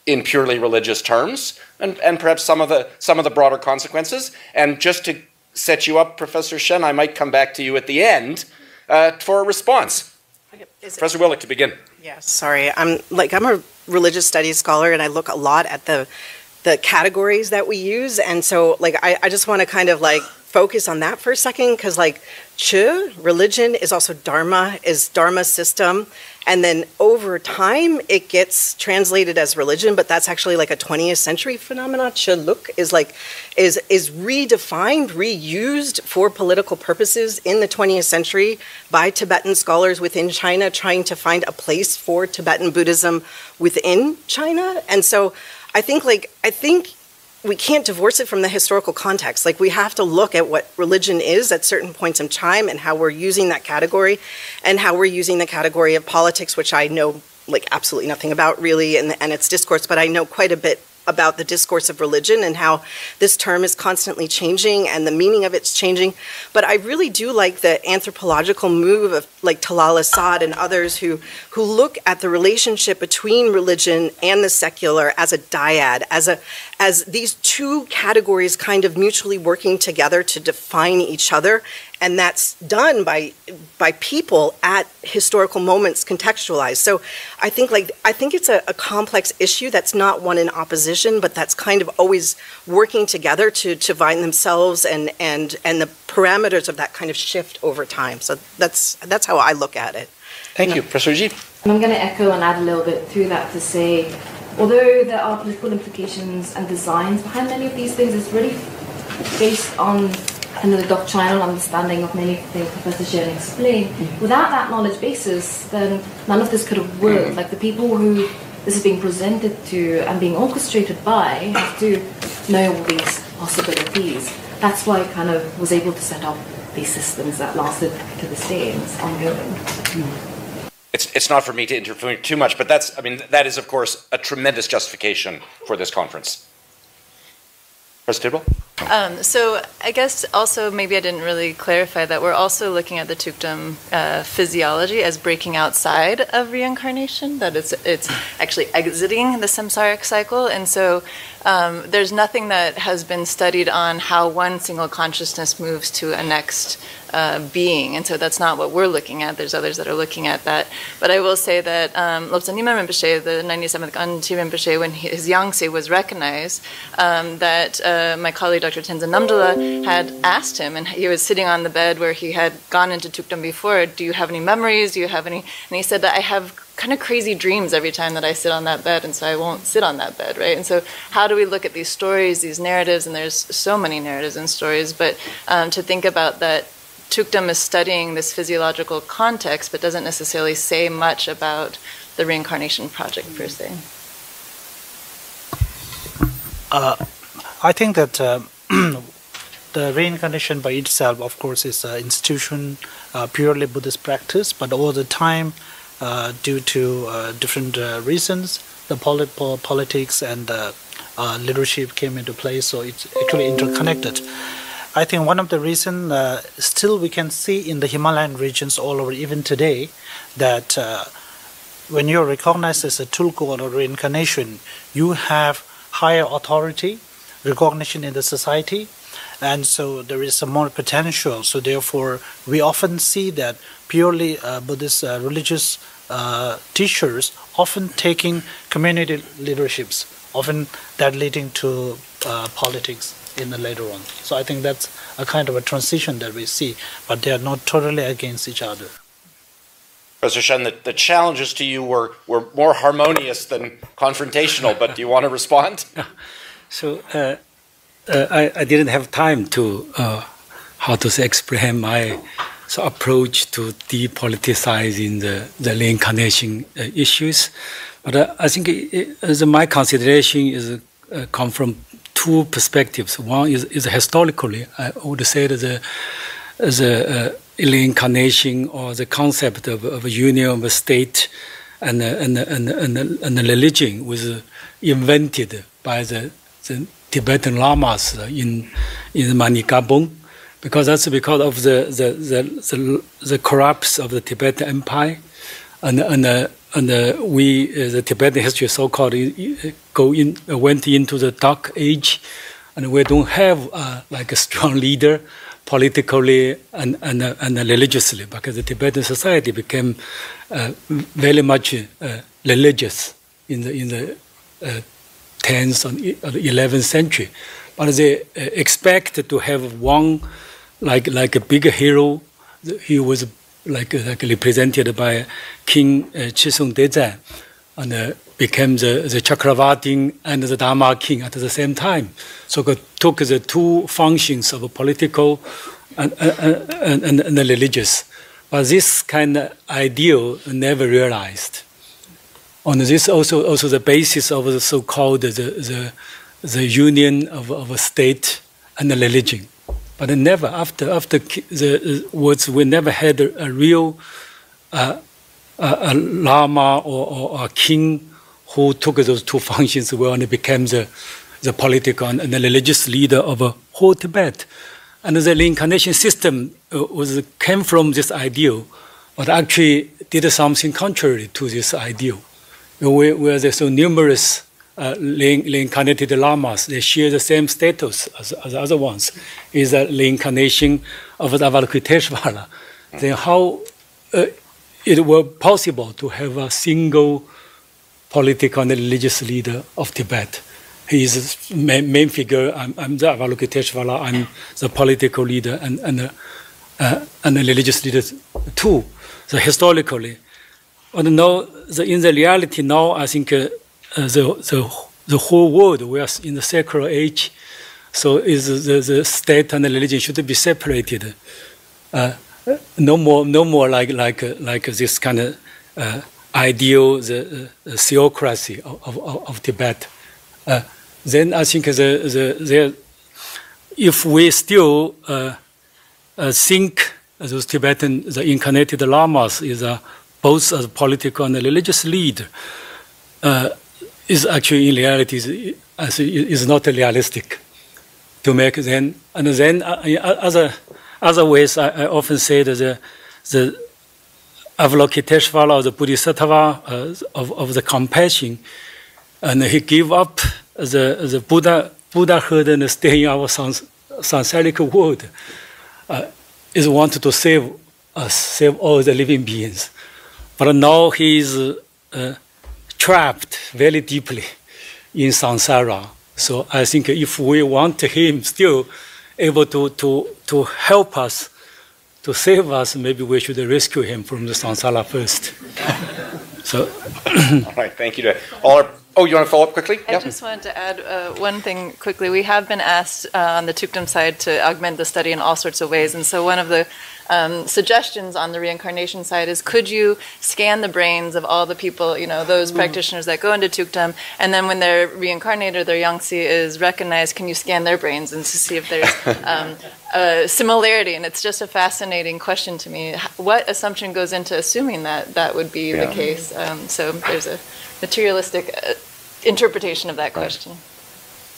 in purely religious terms, and perhaps some of the broader consequences? And just to set you up, Professor Shen, I might come back to you at the end for a response. Professor Willock, to begin. Yeah, sorry. I'm a religious studies scholar, and I look a lot at the categories that we use, and so I just want to kind of focus on that for a second, because religion is also dharma, is dharma system, and then over time it gets translated as religion, but that's actually a 20th century phenomenon. Look is redefined, reused for political purposes in the 20th century by Tibetan scholars within China, trying to find a place for Tibetan Buddhism within China. And so I think we can't divorce it from the historical context. We have to look at what religion is at certain points in time, and how we're using that category, and how we're using the category of politics, which I know absolutely nothing about really, and its discourse, but I know quite a bit about the discourse of religion and how this term is constantly changing and the meaning of it's changing. But I really do like the anthropological move of Talal Asad and others who look at the relationship between religion and the secular as a dyad, as these 2 categories kind of mutually working together to define each other. And that's done by people at historical moments contextualized. So I think it's a complex issue that's not one in opposition, but that's kind of always working together to find themselves, and the parameters of that kind of shift over time. So that's how I look at it. Thank you, Professor Ji. I'm going to echo and add a little bit through that to say, although there are political implications and designs behind many of these things, it's really based on the doctrinal understanding of many of the things Professor Shen explained. Without that knowledge basis, then none of this could have worked. The people who this is being presented to and being orchestrated by have to know all these possibilities. That's why I kind of was able to set up these systems that lasted to this day, and it's ongoing. It's not for me to interfere too much, but that is, of course, a tremendous justification for this conference. Professor Tidwell? So I guess also maybe I didn't really clarify that we're also looking at the Tukdom physiology as breaking outside of reincarnation, that it's actually exiting the samsaric cycle. And so there's nothing that has been studied on how one single consciousness moves to a next being, and so that's not what we're looking at. There's others that are looking at that. But I will say that Lobsang Nyima Rinpoche, the 97th Anchi Rinpoche, when his Yangtze was recognized, that my colleague Dr. Tenzin Namdala had asked him, and he was sitting on the bed where he had gone into Tukdom before, do you have any memories? Do you have any? And he said that I have kind of crazy dreams every time that I sit on that bed, and so I won't sit on that bed, right? And so how do we look at these stories, these narratives, and there's so many narratives and stories, but to think about that Tukdom is studying this physiological context, but doesn't necessarily say much about the reincarnation project per se. I think that the reincarnation by itself, of course, is an institution, purely Buddhist practice, but over the time, due to different reasons, the politics and leadership came into play, so it's actually interconnected. I think one of the reasons still we can see in the Himalayan regions all over, even today, that when you're recognized as a tulku or reincarnation, you have higher authority, recognition in the society, and so there is some more potential. So therefore, we often see that purely Buddhist religious teachers often taking community leaderships, often that leading to politics in the later on. So I think that's a kind of a transition that we see, but they are not totally against each other. Professor Shen, the challenges to you were more harmonious than confrontational, but do you want to respond? So I didn't have time to, how to say, explain my approach to depoliticizing the reincarnation issues. But I think my consideration is come from two perspectives. One is historically, I would say that the reincarnation or the concept of a union of a state and a religion was invented by the Tibetan lamas in Manigabong, because that's because of the collapse of the Tibetan Empire, and we the Tibetan history so-called went into the dark age, and we don't have like a strong leader politically and religiously, because the Tibetan society became very much religious in the 10th and 11th century. But they expect to have one like a big hero. He was like represented by King Chisung Dezan, and became the Chakravartin and the Dharma king at the same time. So it took the two functions of a political and religious. But this kind of ideal never realized. And this also the basis of the so-called the union of a state and a religion. But never after the words, we never had a real a lama or a king who took those two functions well and became the political and the religious leader of a whole Tibet. And the reincarnation system came from this ideal, but actually did something contrary to this ideal. Where there's so numerous reincarnated lamas, they share the same status as the other ones, is a reincarnation of the Avalokiteshvara. Then how it were possible to have a single political and religious leader of Tibet? He is the main figure. I'm the Avalokiteshvara. I'm the political leader and the religious leader too. So historically, but now in the reality now, I think the whole world, we are in the secular age, so is the state and the religion should be separated. No more like this kind of ideal the theocracy of Tibet. Then I think if we still think those Tibetan, the incarnated lamas is both as political and religious leader, is actually in reality is not realistic to make then. And then other ways, I often say that the Avalokiteshvara or the Bodhisattva of the compassion, and he gave up the Buddhahood and stay in our samsaric world, is wanted to save us, save all the living beings. But now he is trapped very deeply in samsara. So I think if we want him still able to help us, to save us, maybe we should rescue him from the samsara first. So, all right, thank you. Oh, you want to follow up quickly? I just wanted to add one thing quickly. We have been asked on the Tukdom side to augment the study in all sorts of ways. And so one of the suggestions on the reincarnation side is, could you scan the brains of all the people, those practitioners that go into Tukdom, and then when they're reincarnated, their Yangtze is recognized, can you scan their brains and to see if there's a similarity? And it's just a fascinating question to me. What assumption goes into assuming that that would be the case? So there's a materialistic interpretation of that question.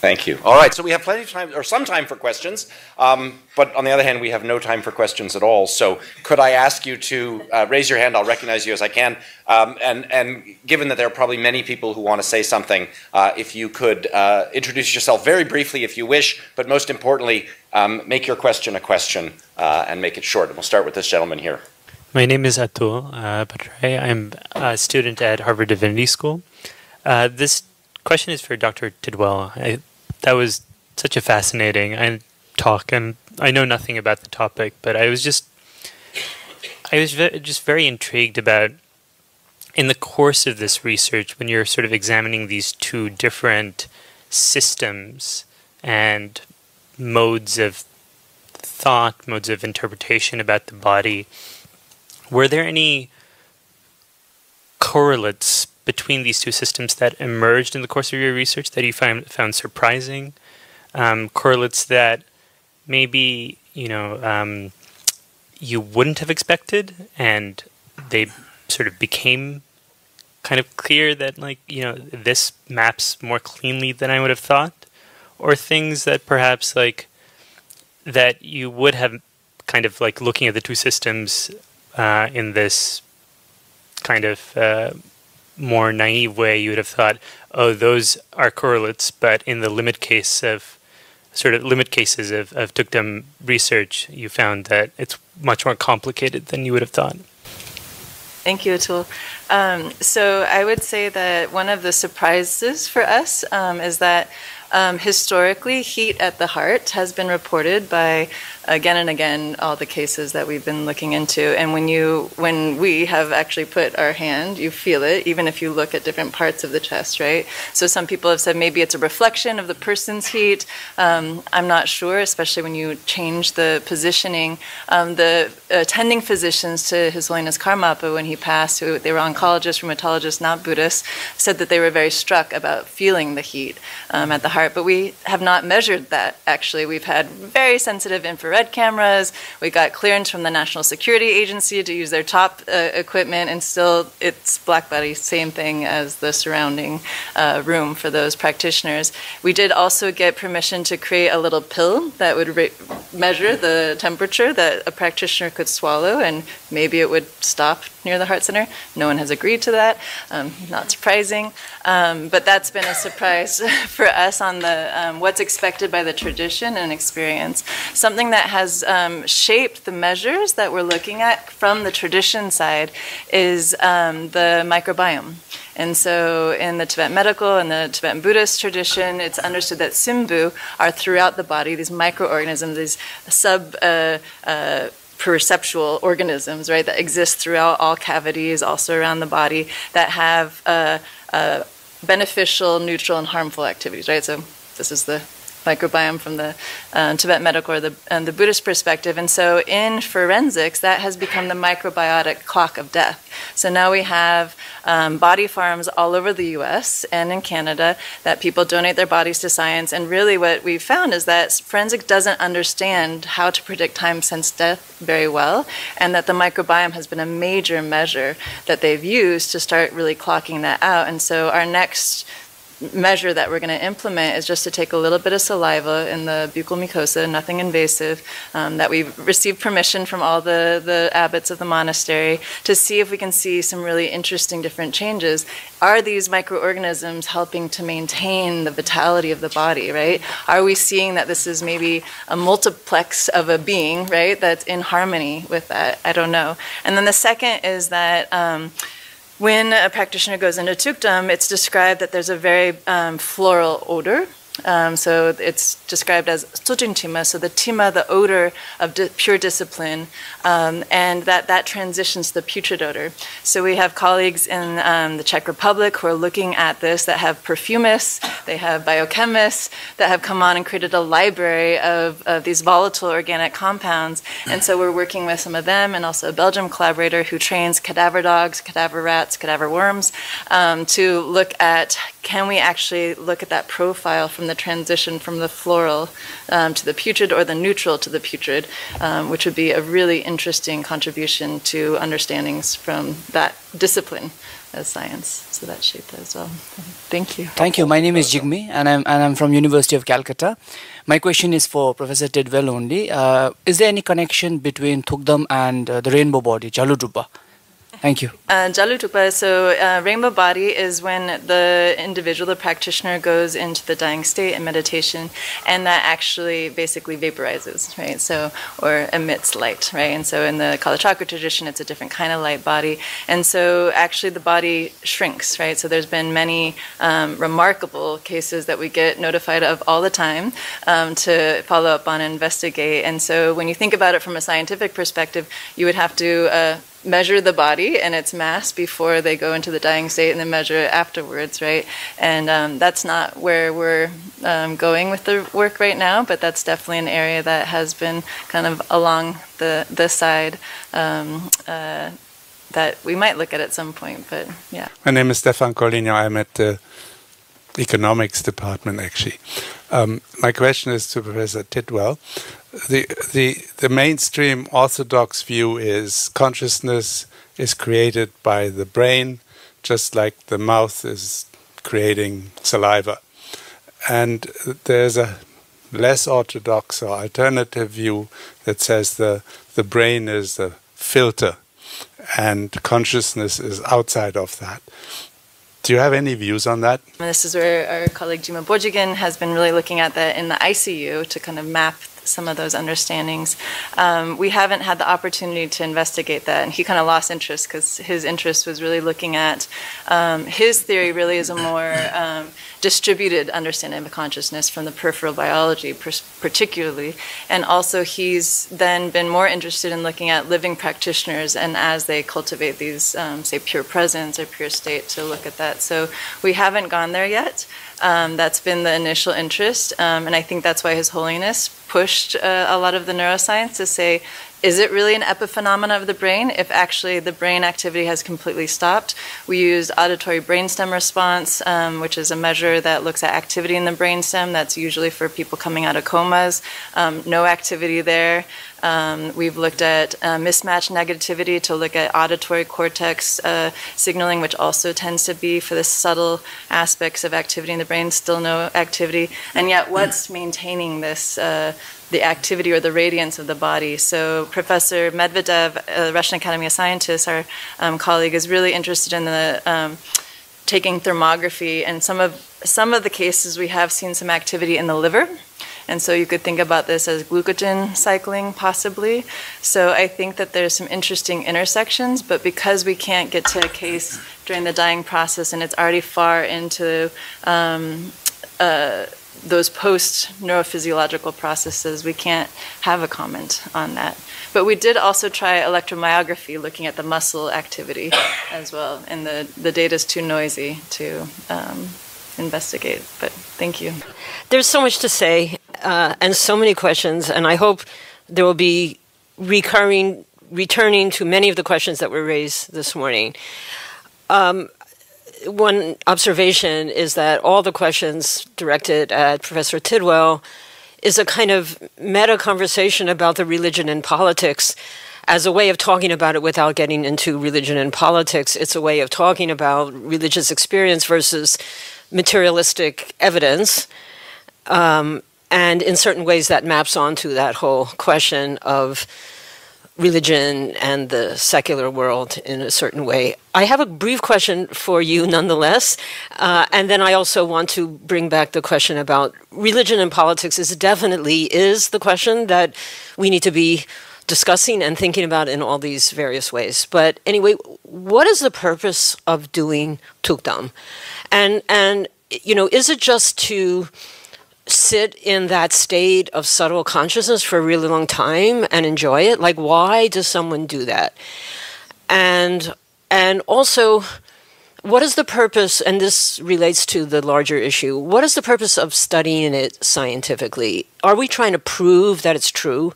Thank you. All right, so we have plenty of time, or some time for questions, but on the other hand, we have no time for questions at all. So could I ask you to raise your hand? I'll recognize you as I can. And given that there are probably many people who want to say something, if you could introduce yourself very briefly if you wish, but most importantly, make your question a question and make it short. And we'll start with this gentleman here. My name is Atul Patray. I'm a student at Harvard Divinity School. This question is for Dr. Tidwell. That was such a fascinating talk, and I know nothing about the topic, but I was just very intrigued about, in the course of this research, when you're sort of examining these two different systems and modes of thought, modes of interpretation about the body, were there any correlates between these two systems that emerged in the course of your research that you found surprising? Correlates that maybe, you wouldn't have expected, and they sort of became kind of clear that, this maps more cleanly than I would have thought? Or things that perhaps, that you would have kind of, looking at the two systems in this kind of more naive way, you would have thought, oh, those are correlates, but in the limit cases of Tukdam research, you found that it's much more complicated than you would have thought. Thank you, Atul. So I would say that one of the surprises for us is that historically, heat at the heart has been reported by, again and again, all the cases that we've been looking into. And when we have actually put our hand, you feel it, even if you look at different parts of the chest, right? So some people have said maybe it's a reflection of the person's heat. I'm not sure, especially when you change the positioning. The attending physicians to His Holiness Karmapa, when he passed, they were oncologists, rheumatologists, not Buddhists, said that they were very struck about feeling the heat at the heart. But we have not measured that, actually. We've had very sensitive infrared cameras. We got clearance from the National Security Agency to use their top equipment, and still it's black body, same thing as the surrounding room for those practitioners. We did also get permission to create a little pill that would measure the temperature that a practitioner could swallow, and maybe it would stop near the heart center. No one has agreed to that. Not surprising. But that's been a surprise for us on the what's expected by the tradition and experience. Something that has shaped the measures that we're looking at from the tradition side is the microbiome. And so in the Tibetan medical and the Tibetan Buddhist tradition, it's understood that simbu are throughout the body, these microorganisms, these perceptual organisms, right, that exist throughout all cavities, also around the body, that have beneficial, neutral, and harmful activities, right? So this is the microbiome from the Tibetan medical or the Buddhist perspective. And so in forensics, that has become the microbiotic clock of death. So now we have body farms all over the US and in Canada that people donate their bodies to science. And really what we've found is that forensics doesn't understand how to predict time since death very well, and that the microbiome has been a major measure that they've used to start really clocking that out. And so our next measure that we're going to implement is just to take a little bit of saliva in the buccal mucosa, nothing invasive, that we've received permission from all the abbots of the monastery to see if we can see some really interesting different changes. Are these microorganisms helping to maintain the vitality of the body, right? Are we seeing that this is maybe a multiplex of a being, right, that's in harmony with that? I don't know. And then the second is that when a practitioner goes into Tukdam, it's described that there's a very floral odor. So it's described as Tsujin-tima, so the tima, the odor of pure discipline, and that transitions to the putrid odor. So we have colleagues in the Czech Republic who are looking at this, that have perfumists, they have biochemists that have come on and created a library of these volatile organic compounds. And so we're working with some of them, and also a Belgian collaborator who trains cadaver dogs, cadaver rats, cadaver worms, to look at, can we actually look at that profile from the transition from the floral to the putrid, or the neutral to the putrid, which would be a really interesting contribution to understandings from that discipline as science. So that shaped that as well. Thank you. Thank you. My name is Jigme, and I'm from University of Calcutta. My question is for Professor Tidwell only. Is there any connection between Thukdam and the rainbow body, Jaludrupa? Thank you. Jaludrupa, so rainbow body is when the individual, the practitioner, goes into the dying state in meditation, and that actually basically vaporizes, right? So, or emits light, right? And so in the Kalachakra tradition, it's a different kind of light body. And so actually the body shrinks, right? So there's been many remarkable cases that we get notified of all the time to follow up on and investigate. And so when you think about it from a scientific perspective, you would have to measure the body and its mass before they go into the dying state, and then measure it afterwards, right? And that's not where we're going with the work right now, but that's definitely an area that has been kind of along the side that we might look at some point, but yeah. My name is Stefan Colligno. I'm at the economics department, actually. My question is to Professor Tidwell. The mainstream orthodox view is consciousness is created by the brain, just like the mouth is creating saliva. And there's a less orthodox or alternative view that says the brain is a filter and consciousness is outside of that. Do you have any views on that? This is where our colleague Jima Bojigan has been really looking at that in the ICU to kind of map some of those understandings. We haven't had the opportunity to investigate that, and he kind of lost interest because his interest was really looking at, his theory really is a more distributed understanding of consciousness from the peripheral biology particularly, and also he's then been more interested in looking at living practitioners and as they cultivate these, say, pure presence or pure state, to look at that. So we haven't gone there yet. That's been the initial interest, and I think that's why His Holiness pushed a lot of the neuroscience to say, is it really an epiphenomena of the brain if actually the brain activity has completely stopped? We used auditory brainstem response, which is a measure that looks at activity in the brainstem. That's usually for people coming out of comas. No activity there. We've looked at mismatch negativity to look at auditory cortex signaling, which also tends to be for the subtle aspects of activity in the brain, still no activity. And yet what's maintaining this, the activity or the radiance of the body? So Professor Medvedev, Russian Academy of Scientists, our colleague, is really interested in the taking thermography, and some of the cases we have seen some activity in the liver. And so you could think about this as glucogen cycling, possibly. So I think that there's some interesting intersections, but because we can't get to a case during the dying process and it's already far into those post-neurophysiological processes, we can't have a comment on that. But we did also try electromyography, looking at the muscle activity as well, and the data is too noisy to investigate, but thank you. There's so much to say and so many questions, and I hope there will be returning to many of the questions that were raised this morning. One observation is that all the questions directed at Professor Tidwell is a kind of meta-conversation about the religion and politics as a way of talking about it without getting into religion and politics. It's a way of talking about religious experience versus materialistic evidence. And in certain ways that maps onto that whole question of religion and the secular world in a certain way. I have a brief question for you nonetheless, and then I also want to bring back the question about religion and politics is the question that we need to be discussing and thinking about in all these various ways. But anyway, what is the purpose of doing Thukdam? And you know, is it just to sit in that state of subtle consciousness for a really long time and enjoy it? Like, why does someone do that? And also, what is the purpose, and this relates to the larger issue, what is the purpose of studying it scientifically? Are we trying to prove that it's true?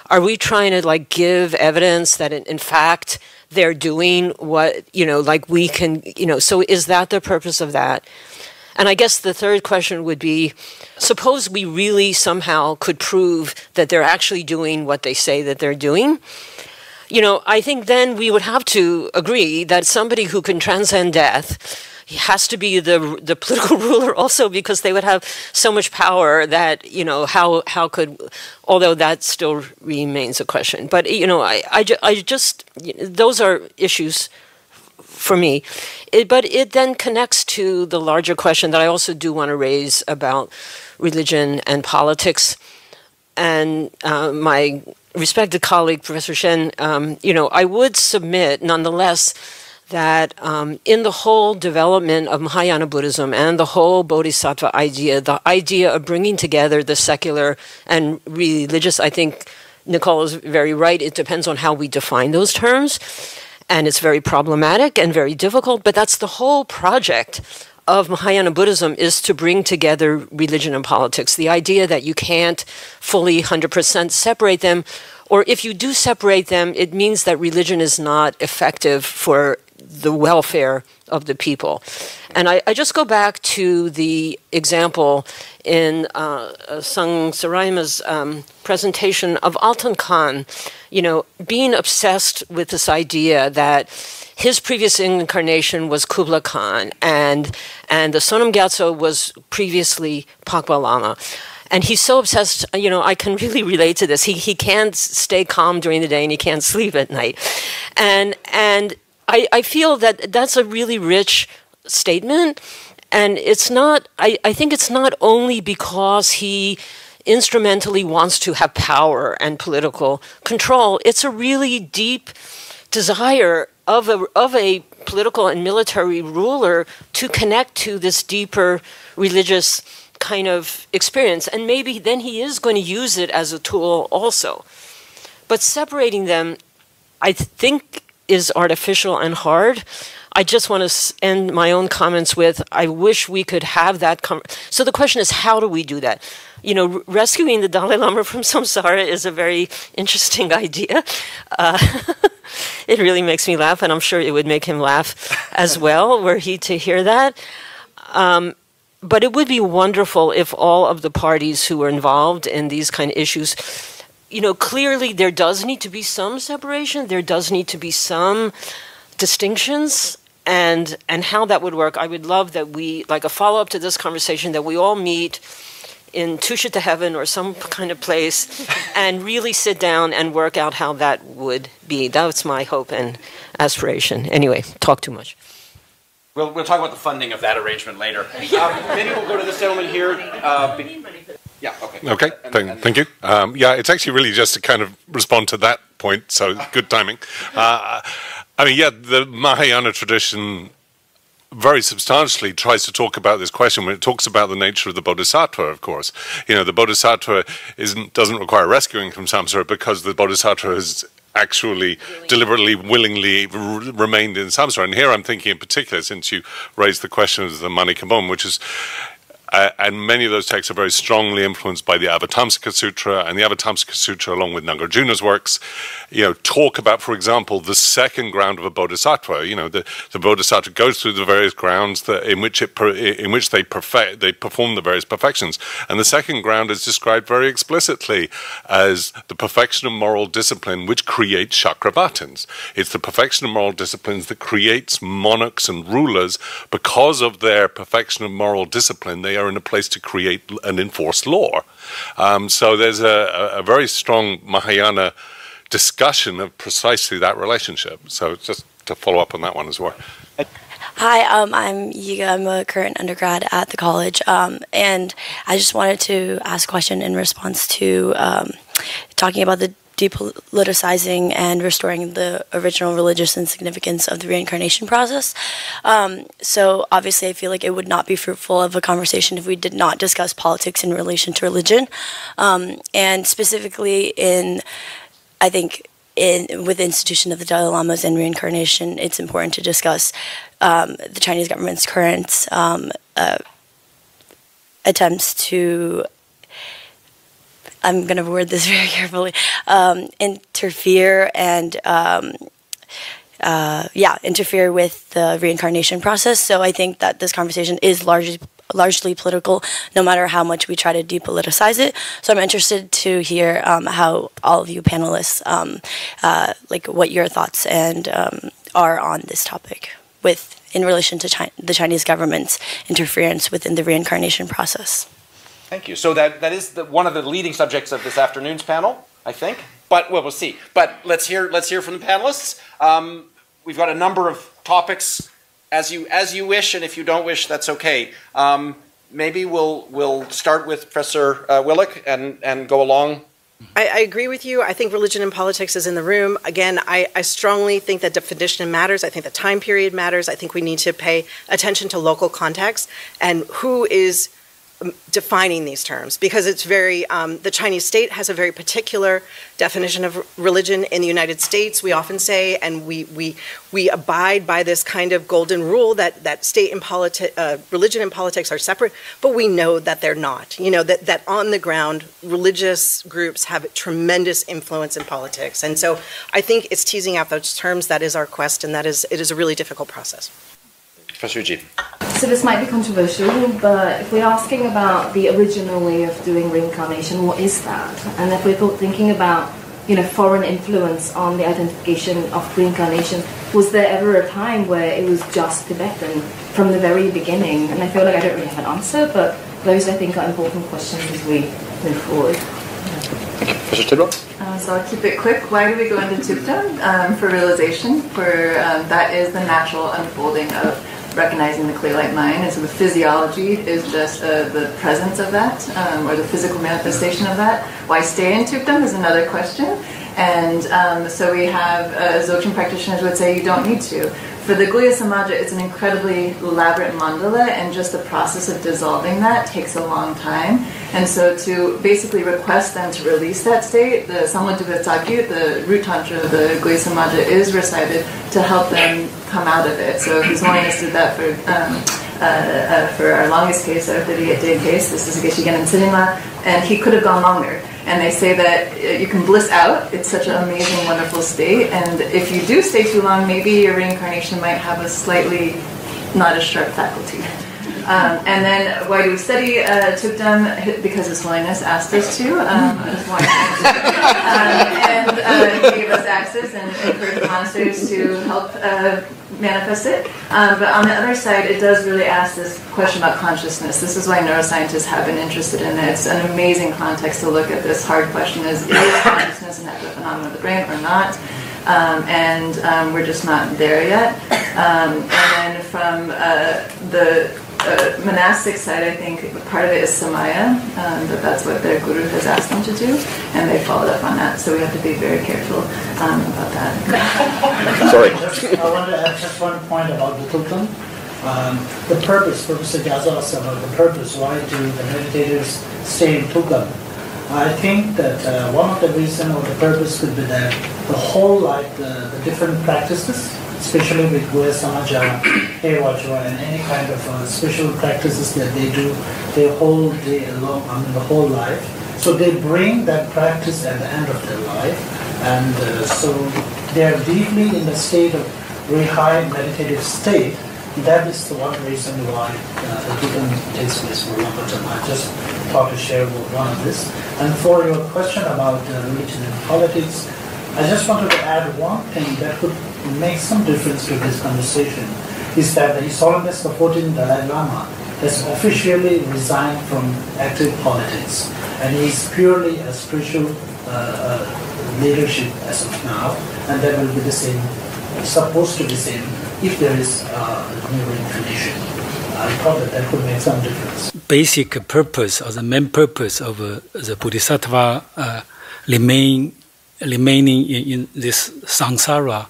Are we trying to, like, give evidence that in fact they're doing what, you know, like we can, you know, so is that the purpose of that? And I guess the third question would be, suppose we really somehow could prove that they're actually doing what they say that they're doing. I think then we would have to agree that somebody who can transcend death, he has to be the political ruler also, because they would have so much power that, how could, although that still remains a question. But, I just, those are issues for me. But it then connects to the larger question that I also do want to raise about religion and politics. And my respected colleague, Professor Shen, I would submit, nonetheless, that in the whole development of Mahayana Buddhism and the whole Bodhisattva idea, the idea of bringing together the secular and religious, I think Nicole is very right, it depends on how we define those terms, and it's very problematic and very difficult, but that's the whole project of Mahayana Buddhism, is to bring together religion and politics. The idea that you can't fully 100% separate them, or if you do separate them, it means that religion is not effective for the welfare of the people. And I just go back to the example in Sung Saraima's presentation of Altan Khan, being obsessed with this idea that his previous incarnation was Kubla Khan, and the Sonam Gyatso was previously Pakpa Lama. And he's so obsessed, I can really relate to this. He can't stay calm during the day and he can't sleep at night. And I feel that that's a really rich statement. And it's not, I think it's not only because he instrumentally wants to have power and political control. It's a really deep desire of a political and military ruler to connect to this deeper religious kind of experience. And maybe then he is going to use it as a tool also. But separating them, I think, is artificial and hard. I just want to end my own comments with, I wish we could have that. So the question is, how do we do that? Rescuing the Dalai Lama from samsara is a very interesting idea. It really makes me laugh, and I'm sure it would make him laugh as well, were he to hear that. But it would be wonderful if all of the parties who are involved in these kind of issues, clearly there does need to be some separation, there does need to be some distinctions, and how that would work. I would love that we, like a follow-up to this conversation, that we all meet in Tushita Heaven or some kind of place and really sit down and work out how that would be. That's my hope and aspiration. Anyway, talk too much. We'll talk about the funding of that arrangement later. Maybe we'll go to this gentleman here. Yeah, okay. Okay, thank you. Yeah, it's actually really just to kind of respond to that point, so good timing. The Mahayana tradition very substantially tries to talk about this question when it talks about the nature of the bodhisattva, of course. The bodhisattva doesn't require rescuing from samsara because the bodhisattva has actually deliberately, willingly remained in samsara. And here I'm thinking in particular, since you raised the question of the Manikambon, which is, and many of those texts are very strongly influenced by the Avatamsaka Sutra, and the Avatamsaka Sutra, along with Nagarjuna's works, talk about, for example, the second ground of a bodhisattva. The bodhisattva goes through the various grounds in which they perform the various perfections, and the second ground is described very explicitly as the perfection of moral discipline, which creates chakravartins. It's the perfection of moral disciplines that creates monarchs and rulers. Because of their perfection of moral discipline, they are in a place to create and enforce law. So there's a very strong Mahayana discussion of precisely that relationship. So just to follow up on that one as well. Hi, I'm Yiga. I'm a current undergrad at the college, and I just wanted to ask a question in response to talking about the depoliticizing and restoring the original religious and significance of the reincarnation process. So obviously I feel like it would not be fruitful of a conversation if we did not discuss politics in relation to religion. And specifically I think with the institution of the Dalai Lamas and reincarnation, it's important to discuss the Chinese government's current attempts to, I'm going to word this very carefully, interfere interfere with the reincarnation process. So I think that this conversation is largely largely political, no matter how much we try to depoliticize it. So I'm interested to hear how all of you panelists, like what your thoughts and are on this topic in relation to the Chinese government's interference within the reincarnation process. Thank you. So that is one of the leading subjects of this afternoon's panel, I think. But well, we'll see. But let's hear from the panelists. We've got a number of topics, as you wish, and if you don't wish, that's okay. Maybe we'll start with Professor Willock and go along. I agree with you. I think religion and politics is in the room. Again, I strongly think that definition matters. I think the time period matters. I think we need to pay attention to local context and who is defining these terms, because it's very, the Chinese state has a very particular definition of religion. In the United States, we often say, and we abide by this kind of golden rule that state and religion and politics are separate, but we know that they're not. You know, that on the ground, religious groups have tremendous influence in politics. And so I think it's teasing out those terms that is our quest, and it is a really difficult process. Professor Eugene. So this might be controversial, but if we're asking about the original way of doing reincarnation, what is that? And if we're thinking about, foreign influence on the identification of reincarnation, was there ever a time where it was just Tibetan from the very beginning? And I feel like I don't really have an answer, but those I think are important questions as we move forward. Professor Tidwell? So I'll keep it quick. Why do we go into Tukdam? For realization, that is the natural unfolding of recognizing the clear light mind, and so the physiology is just the presence of that, or the physical manifestation of that. Why stay in Tukdam is another question, and so we have Dzogchen practitioners would say you don't need to. For the Guya Samaja, it's an incredibly elaborate mandala, and just the process of dissolving that takes a long time. And so to basically request them to release that state, the Samwadubatakyut, the root tantra of the Guya Samaja, is recited to help them come out of it. So His Holiness did that for our longest case, our 38-day case. This is Geshe Genin Tsinima, and he could have gone longer. And they say that you can bliss out. It's such an amazing, wonderful state. And if you do stay too long, maybe your reincarnation might have a slightly not as sharp faculty. And then why do we study Tukdam? Because His Holiness asked us to. And he gave us access and encouraged monasteries to help manifest it. But on the other side, it does really ask this question about consciousness. This is why neuroscientists have been interested in it. It's an amazing context to look at this hard question: is consciousness an epiphenomenon of the brain or not? And we're just not there yet. And then from the monastic side, I think part of it is samaya, that's what their guru has asked them to do, and they followed up on that. So we have to be very careful about that. Sorry. I want to add just one point about the Tukdam. The purpose, Professor Gaza asked about the purpose. Why do the meditators stay in Tukdam? I think that one of the reasons or the purpose could be that the whole, like the different practices, especially with Guya Samaja, Ewajwa, and any kind of special practices that they do, their whole day long, the whole life. So they bring that practice at the end of their life, and so they are deeply in the state of very high meditative state. That is the one reason why the Tukdam takes place for a longer time. I just thought to share one of this. And for your question about religion and politics, I just wanted to add one thing that could make some difference to this conversation, is that His Holiness the 14th Dalai Lama has officially resigned from active politics, and he is purely a spiritual leadership as of now, and that will be the same, supposed to be the same, if there is new reincarnation. I thought that could make some difference. Basic purpose, or the main purpose of the Bodhisattva remaining in this samsara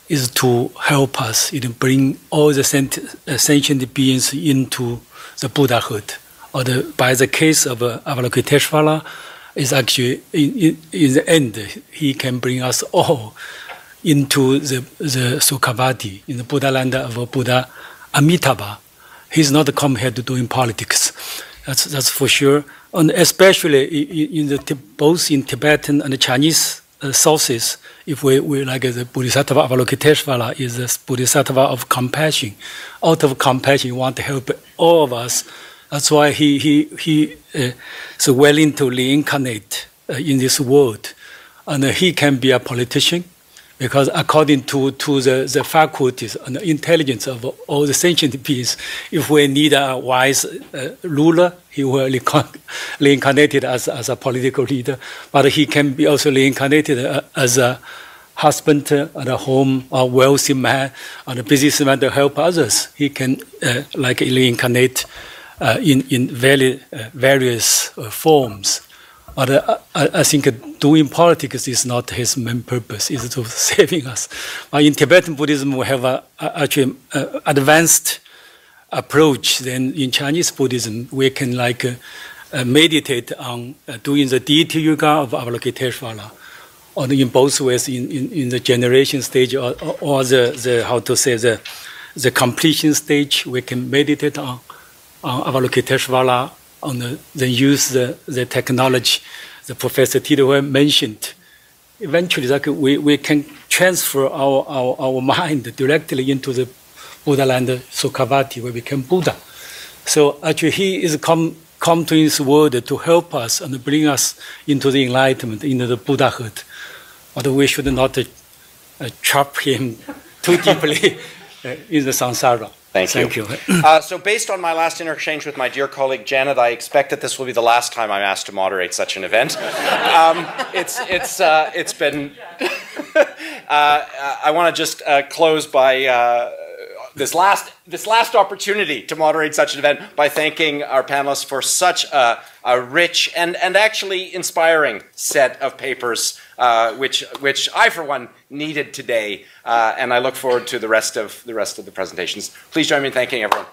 is to help us, bring all the sentient beings into the Buddhahood. Or by the case of Avalokiteshvara, is actually in the end he can bring us all into the Sukhavati, in the Buddha land of Buddha Amitabha. He's not come here to doing politics. That's for sure. And especially in both in Tibetan and Chinese sources. If we like the Bodhisattva Avalokiteshvara is the Bodhisattva of compassion. Out of compassion, he want to help all of us. That's why he so willing to reincarnate in this world, and he can be a politician. Because according to the faculties and the intelligence of all the sentient beings, if we need a wise ruler, he will reincarnated as a political leader. But he can be also reincarnated as a husband and a home, a wealthy man, and a businessman to help others. He can like reincarnate in various forms. But I think doing politics is not his main purpose, is to saving us. In Tibetan Buddhism, we have actually advanced approach than in Chinese Buddhism. We can like meditate on doing the deity yoga of Avalokiteshvara, or in both ways, in the generation stage or the how to say the completion stage. We can meditate on Avalokiteshvara. Then use the technology the Professor Tidwell mentioned. Eventually, like we can transfer our mind directly into the Buddha land, Sukhavati, where we become Buddha. So actually, he is come to his world to help us and bring us into the enlightenment, into the Buddhahood. But we should not trap him too deeply in the samsara. Thank you. So based on my last interchange with my dear colleague Janet, I expect that this will be the last time I'm asked to moderate such an event. It's been... I want to just close by this last opportunity to moderate such an event by thanking our panelists for such a rich and actually inspiring set of papers, which I, for one, needed today, and I look forward to the rest of the presentations. Please join me in thanking everyone.